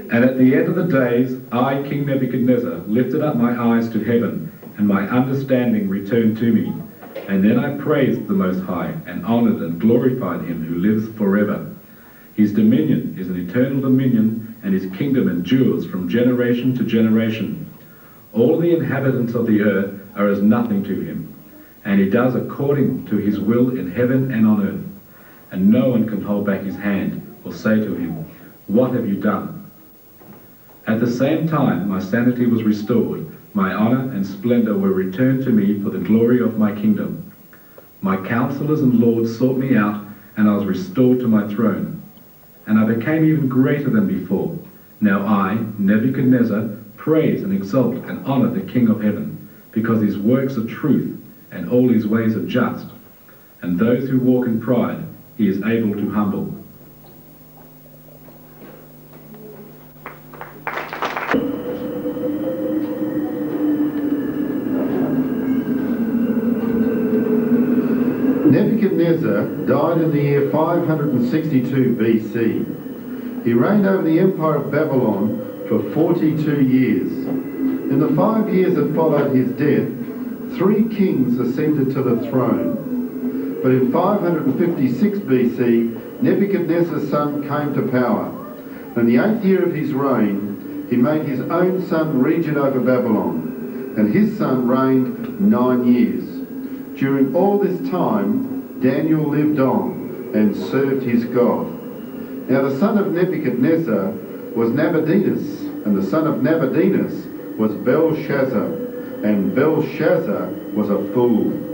And at the end of the days, I, King Nebuchadnezzar, lifted up my eyes to heaven, and my understanding returned to me. And then I praised the Most High, and honoured and glorified him who lives forever. His dominion is an eternal dominion, and his kingdom endures from generation to generation. All the inhabitants of the earth are as nothing to him, and he does according to his will in heaven and on earth. And no one can hold back his hand or say to him, "What have you done?" At the same time, my sanity was restored, my honor and splendor were returned to me for the glory of my kingdom. My counselors and lords sought me out, and I was restored to my throne. And I became even greater than before. Now I, Nebuchadnezzar, praise and exalt and honor the King of heaven, because his works are truth, and all his ways are just. And those who walk in pride, he is able to humble. Nebuchadnezzar died in the year 562 BC. He reigned over the empire of Babylon for 42 years. In the 5 years that followed his death, 3 kings ascended to the throne. But in 556 BC, Nebuchadnezzar's son came to power. In the 8th year of his reign, he made his own son regent over Babylon, and his son reigned 9 years. During all this time, Daniel lived on and served his God. Now the son of Nebuchadnezzar was Nabonidus, and the son of Nabonidus was Belshazzar, and Belshazzar was a fool.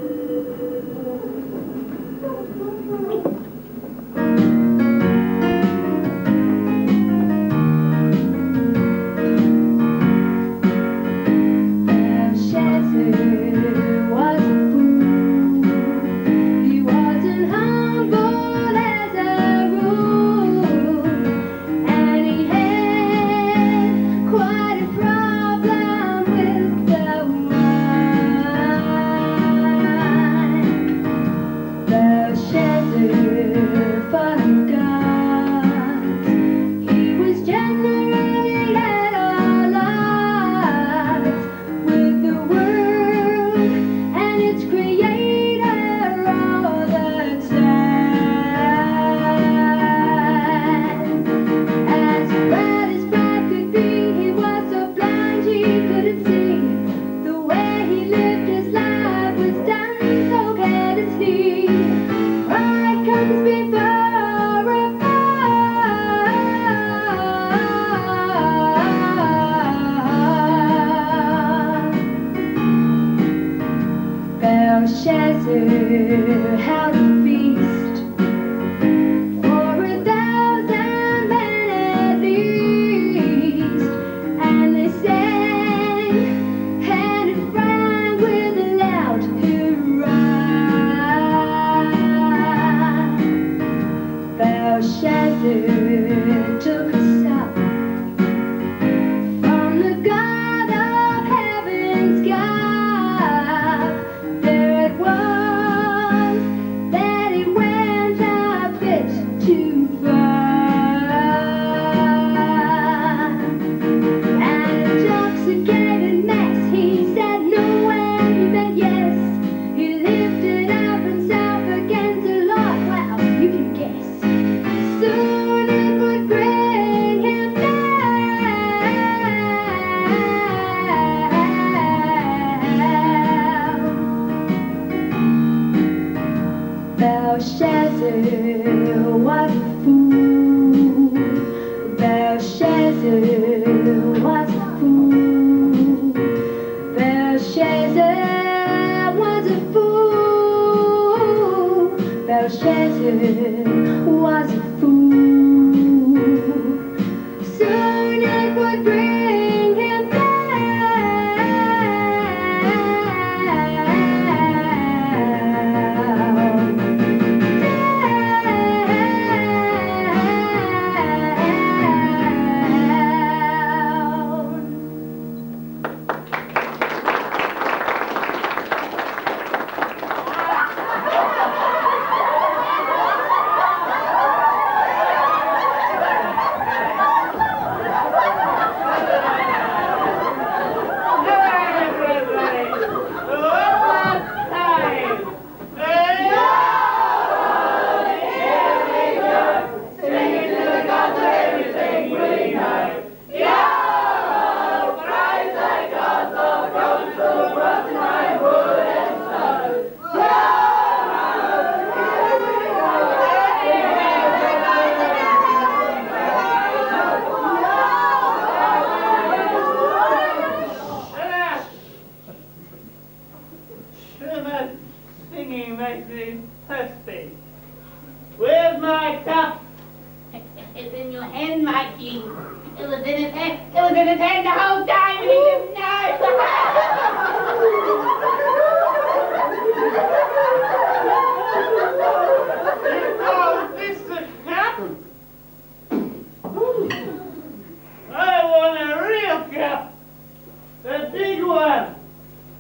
The big one.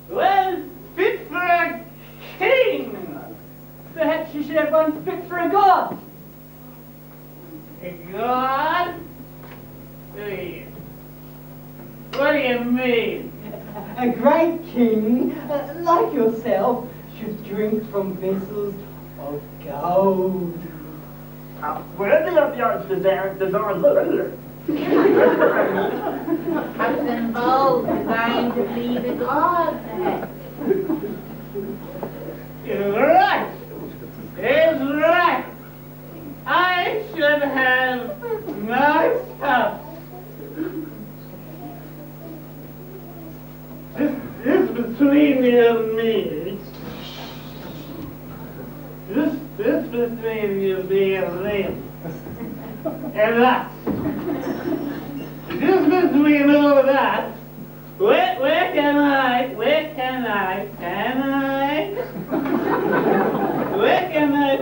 Well, fit for a king. Perhaps you should have one fit for a god. A god? What do you mean? A great king, like yourself, should drink from vessels of gold. Worthy of your desire. Cups and bowls designed to be the gods. You're right. It's right. I should have nice cups. This between you and me. This between you being lame. And us. Just between all of that, where can I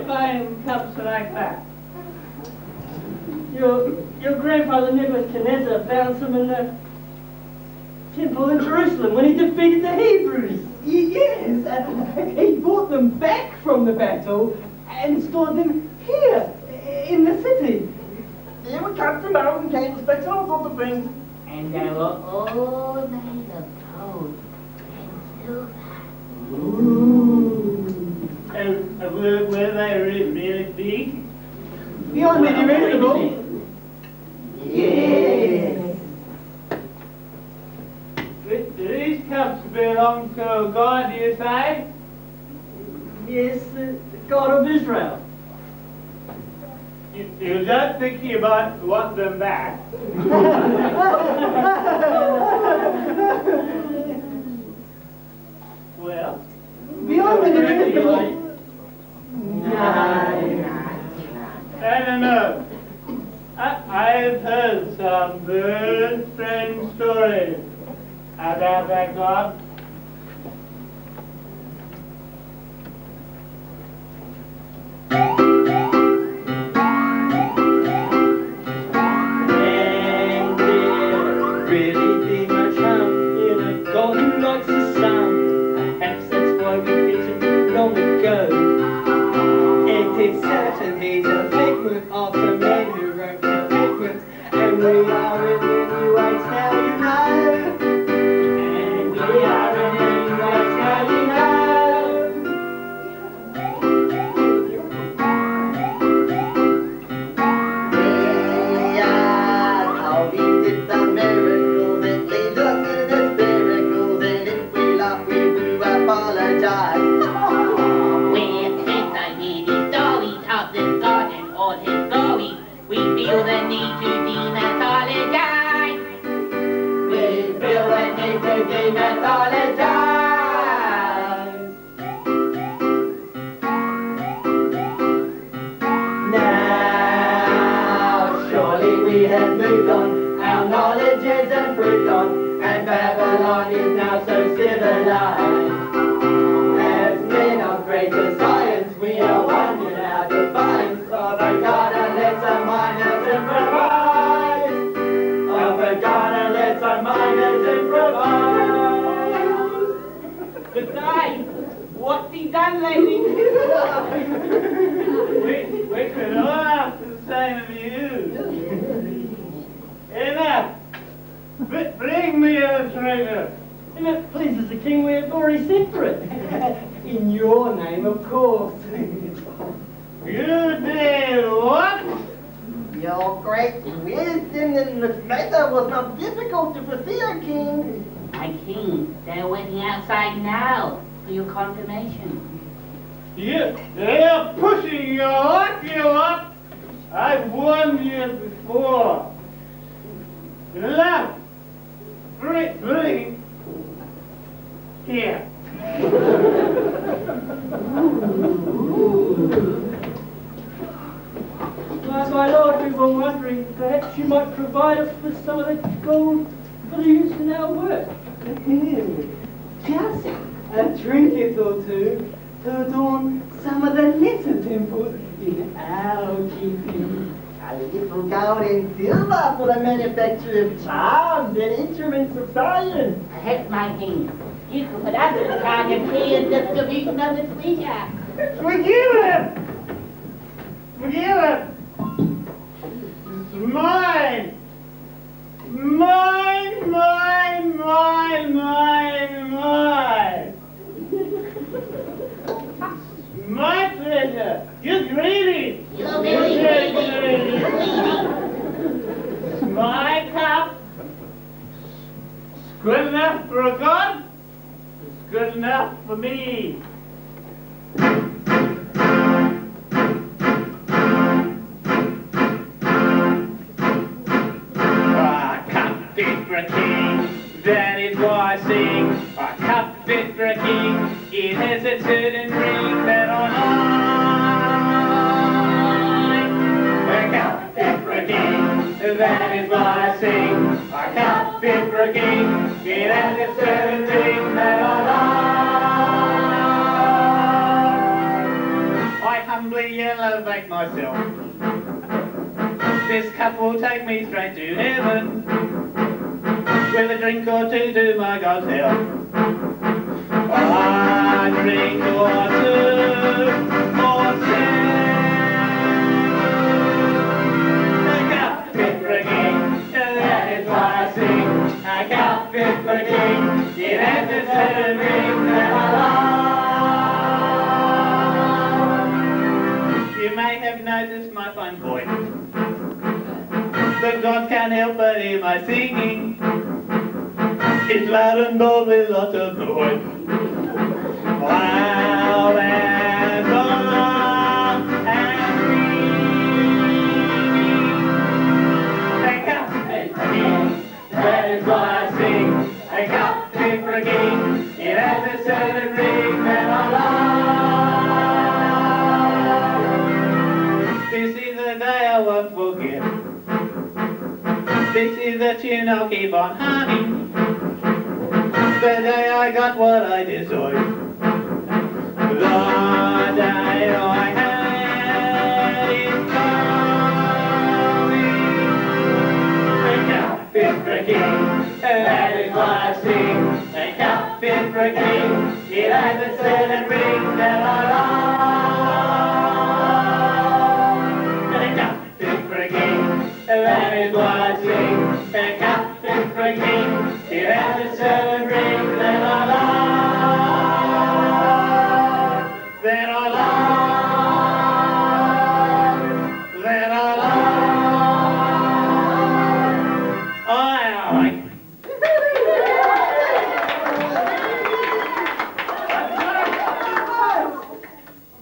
find cups like that? Your grandfather Nebuchadnezzar found some in the temple in Jerusalem when he defeated the Hebrews. Yes, he brought them back from the battle and stored them here in the city. Yeah, we cut them out and candlesticks and all sorts of things. And they were all made of gold and silver. Ooh. And were they really big? Beyond any reasonable. Yes. Do these cups belong to a god, do you say? Yes, the God of Israel. You don't think you might want them back? Well, beyond any reasonable. I don't know. I've heard some very strange stories about that god. It's certain he's a figment of the men who wrote the figments, and we are in the new age now, you know. And we are in the new age now, you know. We are how we did the miracles, it leads us to the miracles, and if we laugh, we do apologize. We feel the need to demythologize. We feel the need to demythologize. Now, surely we have moved on. Our knowledge is improved on, and Babylon is now so civilized. As men of greater science, we are one in our defiance of a god and let's our miners improvise. Of a god and let's our miners improvise. Besides, what's he done lately? we could all ask the same of you. Enough! Bring me a treasure. If it pleases the king, we have already sent for it. In your name, of course. You did what? Your great wisdom in this matter was not difficult to foresee, O king. My king, they're waiting outside now for your confirmation. They're pushing you up, I've warned you before. Enough! Bring. Here. My lord, we were wondering, perhaps you might provide us with some of the gold for the use in our work. Just a trinket or two to adorn some of the lesser temples in our keeping. I A little gold and silver for the manufacture of charms and instruments of science. Perhaps, my king, you could put us in charge of care and distribution of the treasure. Forgive him! Forgive him! It's mine! Mine, mine, mine, mine, mine! My treasure! You're greedy! You're very greedy! It's my cup! It's good enough for a god! It's good enough for me! Fit for a king, that is why I sing. A cup fit for a king, it has a certain ring that I like. A cup fit for a king, that is why I sing. A cup fit for a king, it has a certain ring that I like. I humbly elevate myself. This cup will take me straight to heaven, with a drink or two to my God's help. A drink or two, or a cup fit for a king, that is why I sing. A cup fit for a king, it has a certain ring that I like. You may have noticed my fine voice. The gods can't help but hear my singing. It's loud and bold with lots of noise. Loud and bold and free. A cup fit for a king, that is why I sing. A cup fit for a king, it has a certain ring that I like. This is the day I won't forget. This is the tune I'll keep on humming. The day I got what I deserved. The day I had it coming. A cup fit for a king, that is why I sing. A cup fit for a king, it has a certain ring that I like. A cup fit for a king, that is why I sing. A cup fit for a king, it has a certain ring that I like. That I like. That I like. I like.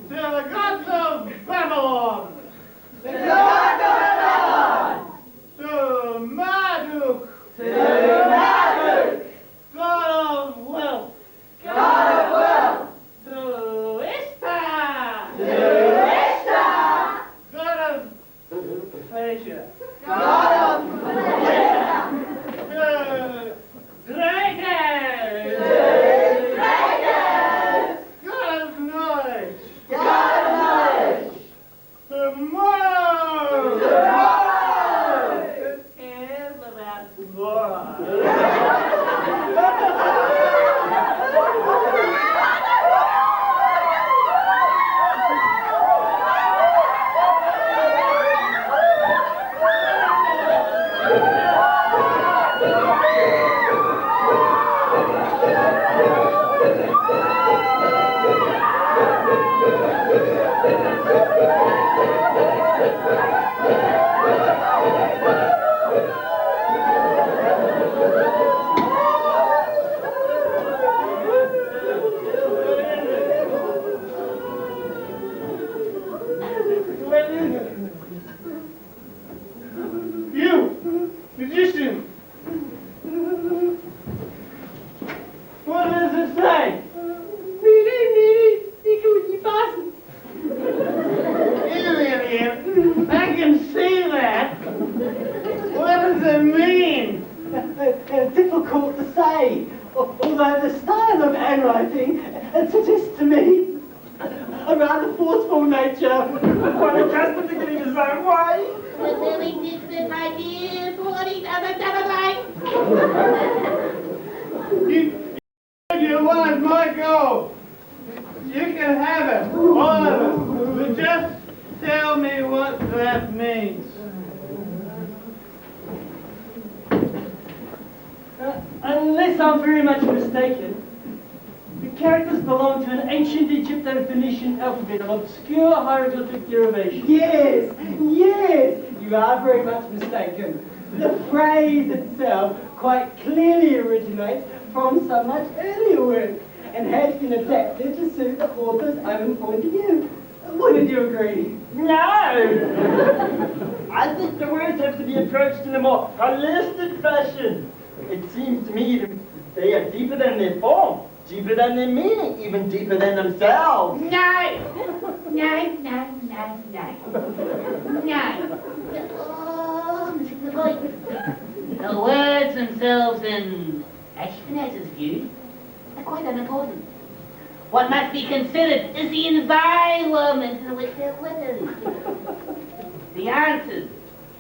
To the gods of Babylon! The God of Babylon! To Marduk! To Marduk! God of wealth! God of wealth! To Ishtar! To Ishtar! God of pleasure! God of pleasure! To dragons! To dragons! God of knowledge! God of knowledge! Tomorrow! Tomorrow! Who cares about tomorrow? You, magician! What does it say? You idiot! I can see that! What does it mean? Difficult to say, although the style of handwriting suggests to me a rather forceful nature. Quite accustomed to getting his own way. The very different ideas, what he doesn't like. You want my gold. You can have it, all of it. But just tell me what that means. Unless I'm very much mistaken, the characters belong to an ancient Egypto-Phoenician alphabet of obscure hieroglyphic derivation. Yes, yes, you are very much mistaken. The phrase itself quite clearly originates from some much earlier work and has been adapted to suit the author's own point of view. Wouldn't you agree? No! I think the words have to be approached in a more holistic fashion. It seems to me that they are deeper than their form, deeper than their meaning, even deeper than themselves. No! No, no, no, no. No. Oh, missing the point. The words themselves, in Ashkenaz's view, are quite unimportant. What must be considered is the environment in which they're living. The answers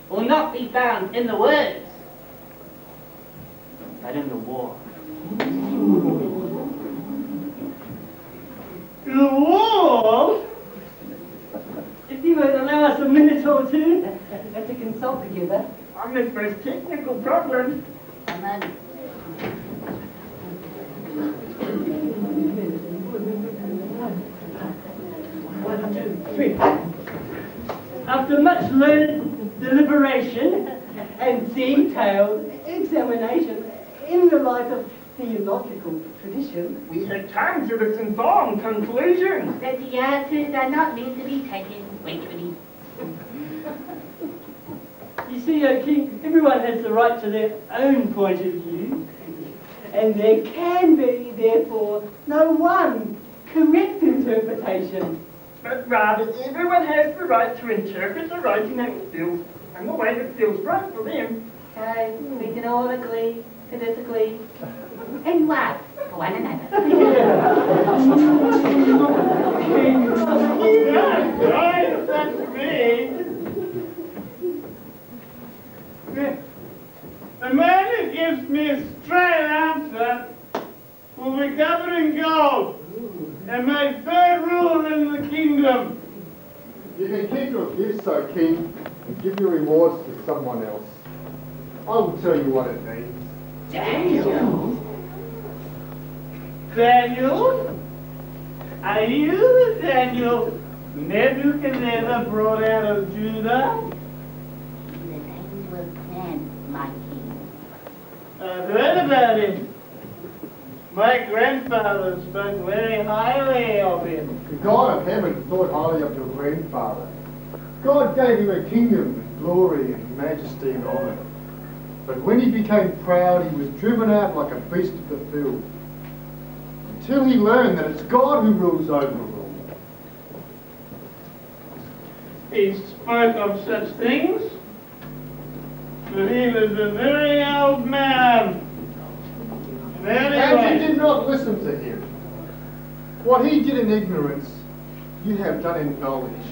will not be found in the words, but in the war. The war? If you would allow us a minute or two to consult together. On this most technical problem. A moment. One, two, three. After much learned deliberation And detailed examination in the light of theological tradition, We have come to this informed conclusion. That the answers are not meant to be taken literally. You see, O King, everyone has the right to their own point of view. and there can be, therefore, no one correct interpretation. But rather, everyone has the right to interpret the writing that feels, and the way that feels right for them. So we can all agree to disagree and love for one another. Right, that's me. The man who gives me a straight answer will be covered in gold and made third ruler in the kingdom. You can keep your gifts, O king, and give your rewards to someone else. I will tell you what it means. Daniel? Daniel? Are you the Daniel Nebuchadnezzar brought out of Judah? The angel of man, my king. I've heard about him. My grandfather spoke very highly of him. The God of heaven thought highly of your grandfather. God gave him a kingdom with glory and majesty and honour. But when he became proud, he was driven out like a beast of the field. Until he learned that it's God who rules over all. He spoke of such things, but he was a very old man. And you did not listen to him. What he did in ignorance, you have done in knowledge.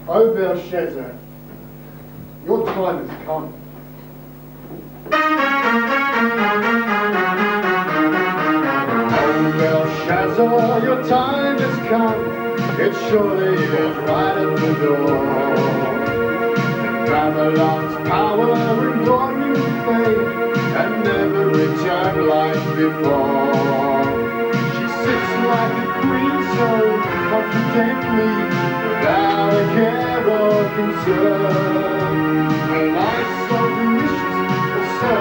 O Belshazzar, your time has come. O Belshazzar, your time has come. It surely is right at the door. Babylon's power and glory will fade and never return like before. She sits like a queen so confidently, without a care or concern. Her life so delicious, so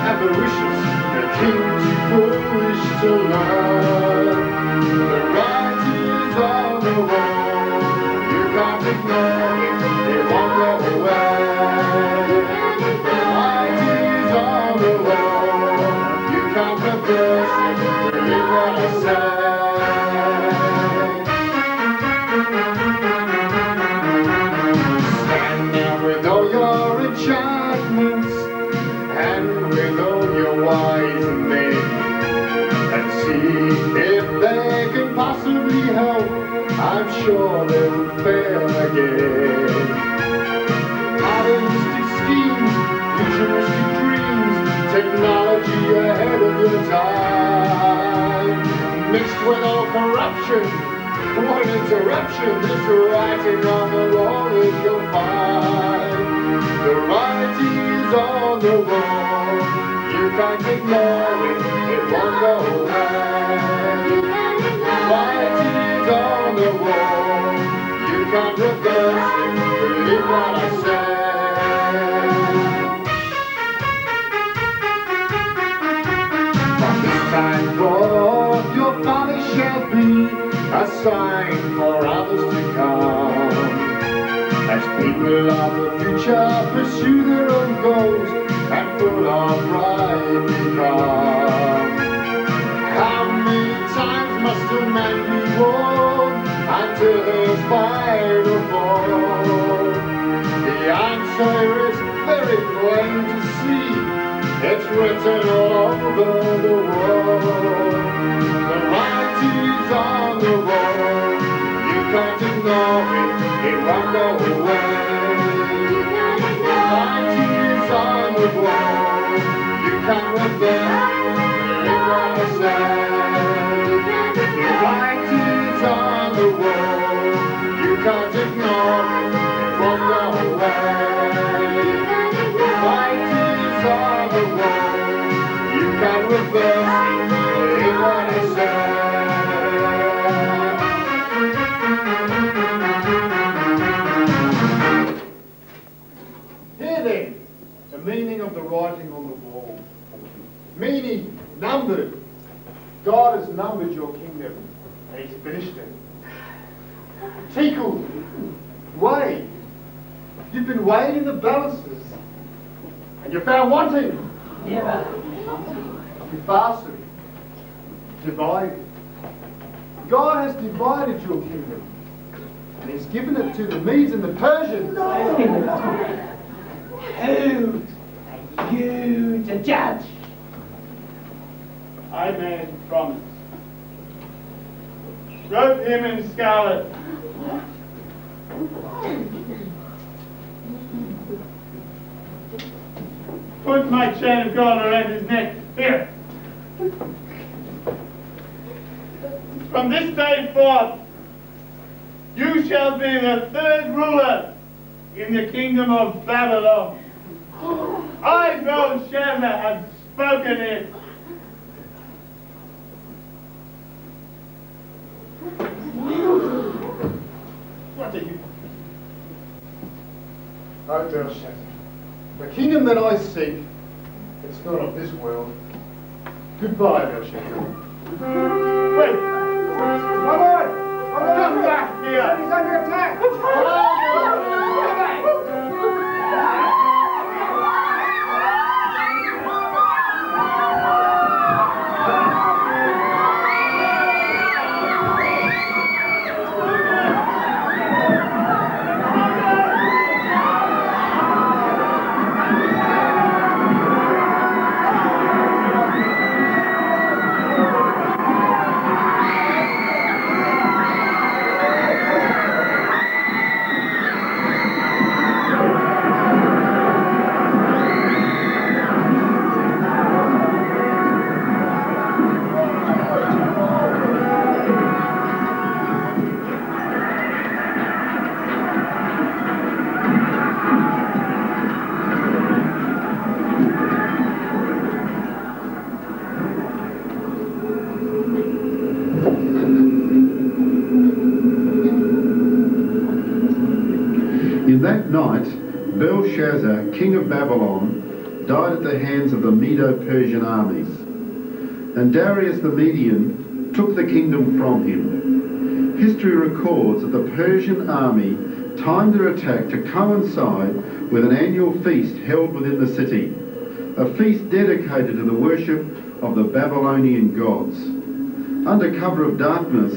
avaricious, the king too foolish to learn. The writing is on the wall, you can't ignore it, it won't go away. The writing is on the wall, you can't reverse it, believe what I say. Stand there with all your enchantments and with all your wise men, and see if they can possibly help. I'm sure they'll fail again. Technology ahead of your time, mixed with all corruption. What an interruption! This writing on the wall is you'll find. The writing is on the wall. You can't ignore it. It won't go away. Writing is on the wall. You can't reverse it. Believe what I say. Time forth, your folly shall be a sign for others to come. As people of the future pursue their own goals and full of pride become. How many times must a man be warned until his final fall? The answer is very plain to see. It's written all over the world. The writing's on the wall. You can't ignore it. It won't go away. The writing's on the wall. You can't reverse what I say. The writing's on the wall. You can't ignore it. It won't go away. The writing's on the wall. You can't reverse it, what I say. Here then, the meaning of the writing on the wall. Meaning, numbered. God has numbered your kingdom, and He's finished it. Tickled, weighed. You've been weighed in the balances, and you're found wanting. Never. You fasted, divided. God has divided your kingdom, and He's given it to the Medes and the Persians. Who are you to judge? I made promise. Wrote him in scarlet. Put my chain of gold around his neck. Here. From this day forth, you shall be the third ruler in the kingdom of Babylon. I, Belshazzar, have spoken it. What are you? Oh, Belshazzar, the kingdom that I seek, it's not of this world. Goodbye, Belshazzar. Wait! My lord! Come back here! He's under attack! That night, Belshazzar, king of Babylon, died at the hands of the Medo-Persian armies. And Darius the Median took the kingdom from him. History records that the Persian army timed their attack to coincide with an annual feast held within the city, a feast dedicated to the worship of the Babylonian gods. Under cover of darkness,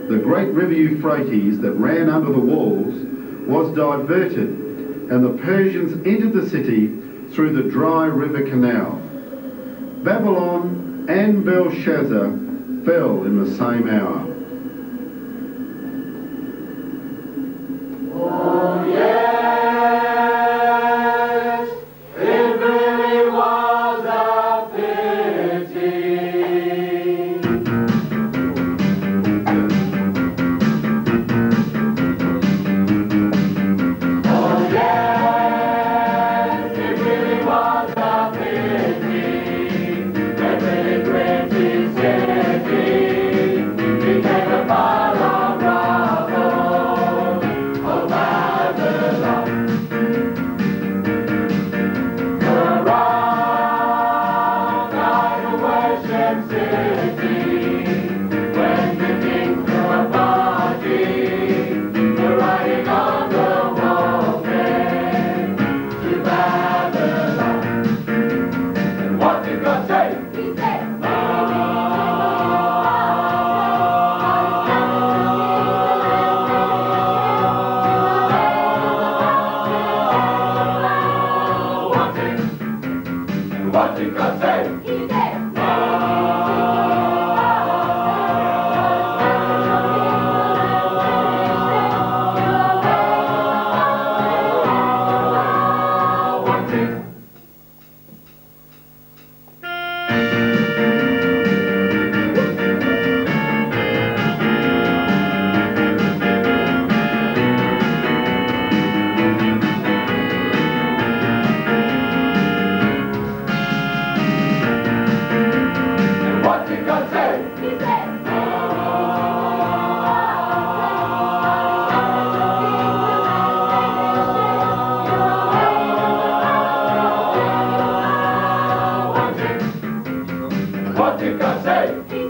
the great river Euphrates that ran under the walls was diverted, and the Persians entered the city through the dry river canal. Babylon and Belshazzar fell in the same hour. Oh yes, it really was a Goshen city, when the king threw a party, the writing on the wall said, to Babylon. And what did God say? He said, What did God say? he said, What did God say? he said, What did God say? he